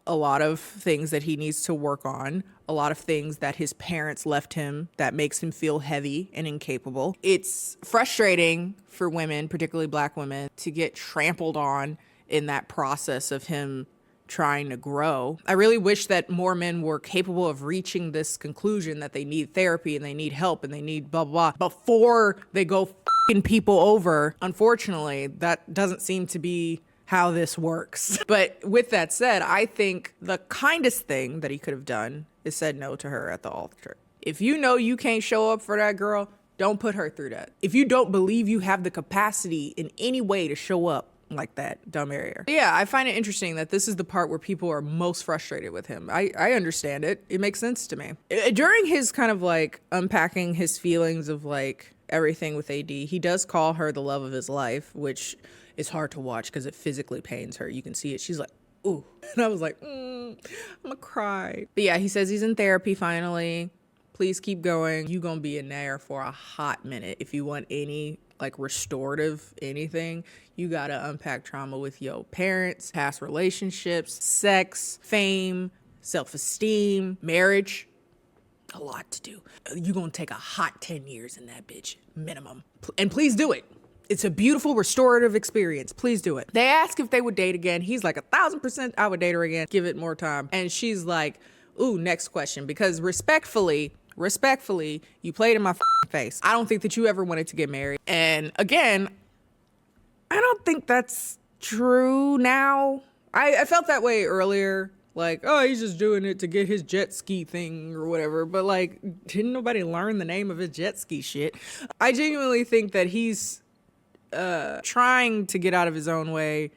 a lot of things that he needs to work on, a lot of things that his parents left him that makes him feel heavy and incapable. It's frustrating for women, particularly Black women, to get trampled on in that process of him trying to grow. I really wish that more men were capable of reaching this conclusion that they need therapy and they need help and they need blah, blah, blah before they go f***ing people over. Unfortunately, that doesn't seem to be how this works. But with that said, I think the kindest thing that he could have done is said no to her at the altar. If you know you can't show up for that girl, don't put her through that. If you don't believe you have the capacity in any way to show up like that, don't marry her. Yeah, I find it interesting that this is the part where people are most frustrated with him. I understand it. It makes sense to me. During his kind of like unpacking his feelings of like everything with AD, he does call her the love of his life, which is hard to watch because it physically pains her. You can see it. She's like, ooh. And I was like, I'm gonna cry. But yeah, he says he's in therapy finally. Please keep going. You gonna be in there for a hot minute. If you want any like restorative anything, you gotta unpack trauma with your parents, past relationships, sex, fame, self-esteem, marriage. A lot to do. You're gonna take a hot 10 years in that bitch, minimum. And please do it. It's a beautiful restorative experience. Please do it. They ask if they would date again. He's like 1,000% I would date her again. Give it more time. And she's like, ooh, next question. Because respectfully, you played in my face. I don't think that you ever wanted to get married. And again, I don't think that's true now. I felt that way earlier. Like, oh, he's just doing it to get his jet ski thing or whatever. But like, didn't nobody learn the name of his jet ski shit? I genuinely think that he's trying to get out of his own way,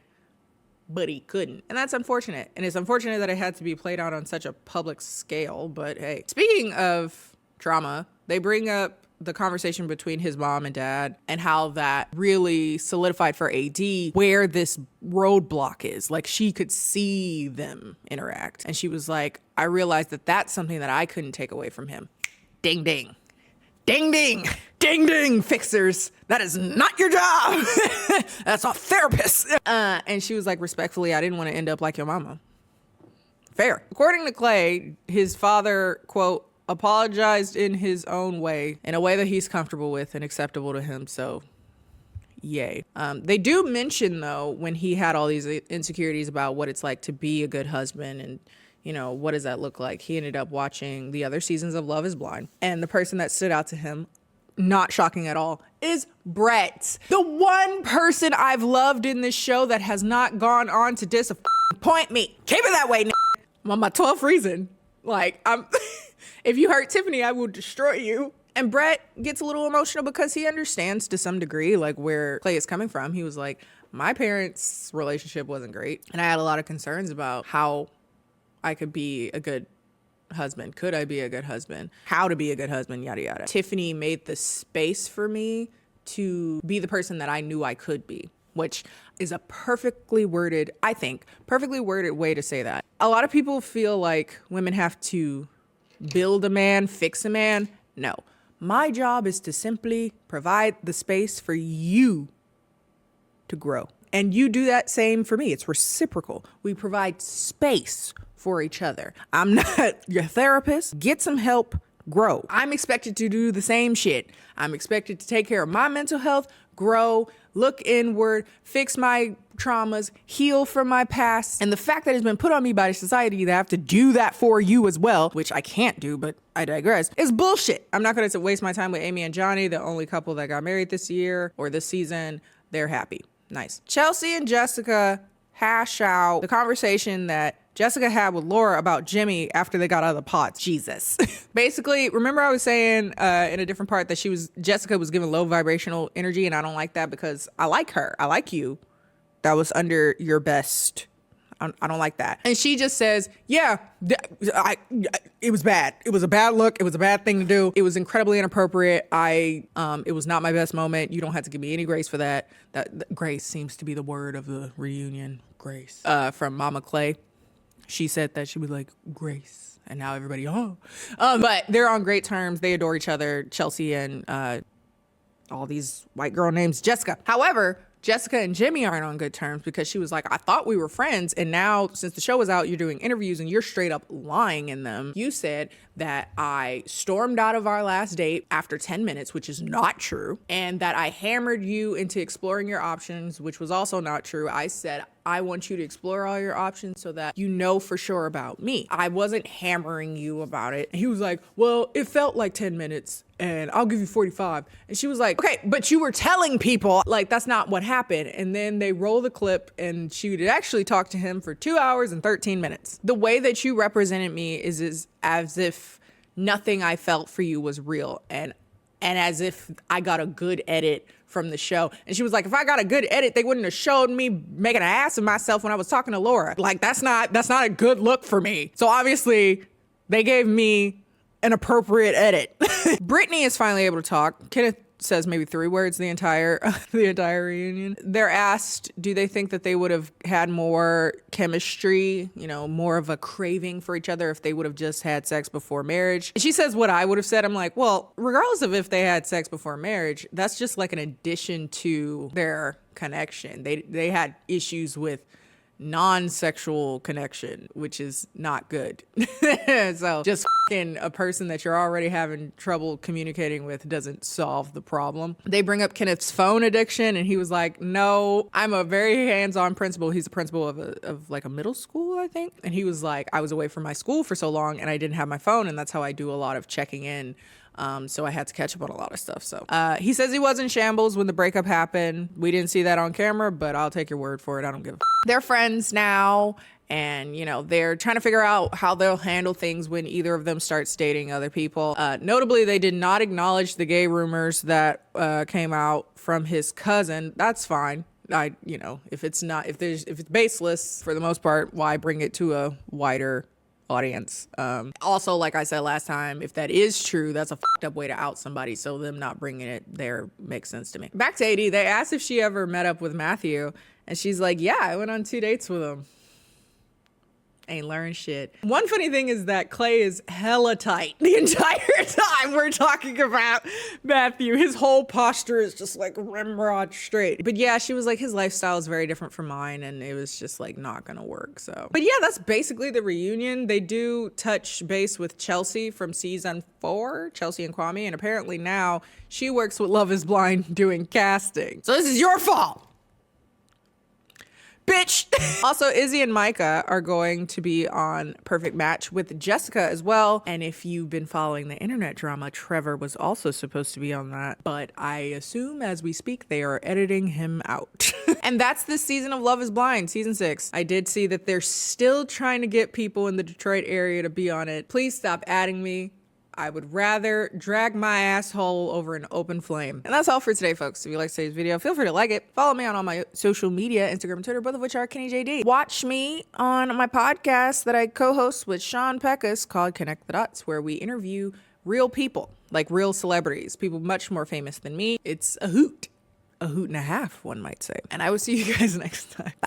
but he couldn't. And that's unfortunate. And it's unfortunate that it had to be played out on such a public scale, but hey. Speaking of trauma, they bring up the conversation between his mom and dad and how that really solidified for AD where this roadblock is. Like, she could see them interact. And she was like, I realized that that's something that I couldn't take away from him. Ding, ding. Ding, ding. Ding, ding, fixers. That is not your job. That's a therapist. And she was like, respectfully, I didn't want to end up like your mama. Fair. According to Clay, his father, quote, apologized in his own way, in a way that he's comfortable with and acceptable to him. So, yay. They do mention, though, when he had all these insecurities about what it's like to be a good husband and, you know, what does that look like? He ended up watching the other seasons of Love is Blind. And the person that stood out to him, not shocking at all, is Brett. The one person I've loved in this show that has not gone on to disappoint me. Keep it that way, I'm on my 12th reason. Like, if you hurt Tiffany, I will destroy you. And Brett gets a little emotional because he understands to some degree, like, where Clay is coming from. He was like, my parents' relationship wasn't great. And I had a lot of concerns about how I could be a good husband. Could I be a good husband? How to be a good husband, yada, yada. Tiffany made the space for me to be the person that I knew I could be, which is a perfectly worded way to say that. A lot of people feel like women have to build a man, fix a man. No. My job is to simply provide the space for you to grow. And you do that same for me. It's reciprocal. We provide space for each other. I'm not your therapist. Get some help, grow. I'm expected to do the same shit. I'm expected to take care of my mental health, grow, look inward, fix my traumas, heal from my past. And the fact that it's been put on me by society that I have to do that for you as well, which I can't do, but I digress, is bullshit. I'm not going to waste my time with Amy and Johnny, the only couple that got married this year or this season. They're happy. Nice. Chelsea and Jessica hash out the conversation that Jessica had with Laura about Jimmy after they got out of the pods. Jesus. Basically, remember I was saying in a different part that Jessica was giving low vibrational energy, and I don't like that because I like her. I like you. That was under your best. I don't like that. And she just says, yeah, it was bad. It was a bad look. It was a bad thing to do. It was incredibly inappropriate. It was not my best moment. You don't have to give me any grace for that. That grace seems to be the word of the reunion. Grace. From Mama Clay. She said that she was like, grace. And now everybody, but they're on great terms. They adore each other. Chelsea and all these white girl names, Jessica. However, Jessica and Jimmy aren't on good terms because she was like, I thought we were friends. And now since the show was out, you're doing interviews and you're straight up lying in them. You said that I stormed out of our last date after 10 minutes, which is not true. And that I hammered you into exploring your options, which was also not true. I said, I want you to explore all your options so that you know for sure about me. I wasn't hammering you about it. He was like, well, it felt like 10 minutes and I'll give you 45. And she was like, okay, but you were telling people like that's not what happened. And then they roll the clip and she would actually talk to him for 2 hours and 13 minutes. The way that you represented me is as if nothing I felt for you was real and as if I got a good edit from the show. And she was like, if I got a good edit, they wouldn't have showed me making an ass of myself when I was talking to Laura. Like, that's not a good look for me. So obviously they gave me an appropriate edit. Brittany is finally able to talk. Kenneth says maybe 3 words the entire reunion. They're asked, do they think that they would have had more chemistry, more of a craving for each other if they would have just had sex before marriage? She says what I would have said. I'm like, well, regardless of if they had sex before marriage, that's just like an addition to their connection. They had issues with non-sexual connection, which is not good. So just f***ing a person that you're already having trouble communicating with doesn't solve the problem. They bring up Kenneth's phone addiction and he was like, no, I'm a very hands-on principal. He's a principal of like a middle school, I think. And he was like, I was away from my school for so long and I didn't have my phone, and that's how I do a lot of checking in. So I had to catch up on a lot of stuff. So he says he was in shambles when the breakup happened. We didn't see that on camera, but I'll take your word for it. I don't give a f. They're friends now, and they're trying to figure out how they'll handle things when either of them starts dating other people. Notably, they did not acknowledge the gay rumors that came out from his cousin. That's fine. If it's baseless for the most part, why bring it to a wider audience? Also, like I said last time, if that is true, that's a fucked up way to out somebody, so them not bringing it there makes sense to me. Back to AD, they asked if she ever met up with Matthew, and she's like, yeah, I went on 2 dates with him. Ain't learned shit. One funny thing is that Clay is hella tight the entire time we're talking about Matthew. His whole posture is just like ramrod straight. But yeah, she was like, his lifestyle is very different from mine, and it was just like not gonna work. So, but yeah, that's basically the reunion. They do touch base with Chelsea from season 4, Chelsea and Kwame, and apparently now she works with Love is Blind doing casting. So this is your fault, bitch. Also, Izzy and Micah are going to be on Perfect Match with Jessica as well. And if you've been following the internet drama, Trevor was also supposed to be on that. But I assume as we speak, they are editing him out. And that's this season of Love is Blind, season 6. I did see that they're still trying to get people in the Detroit area to be on it. Please stop adding me. I would rather drag my asshole over an open flame. And that's all for today, folks. If you like today's video, feel free to like it. Follow me on all my social media, Instagram and Twitter, both of which are KennieJD. Watch me on my podcast that I co-host with Sean Peckus called Connect the Dots, where we interview real people, like real celebrities, people much more famous than me. It's a hoot and a half, one might say. And I will see you guys next time. Bye.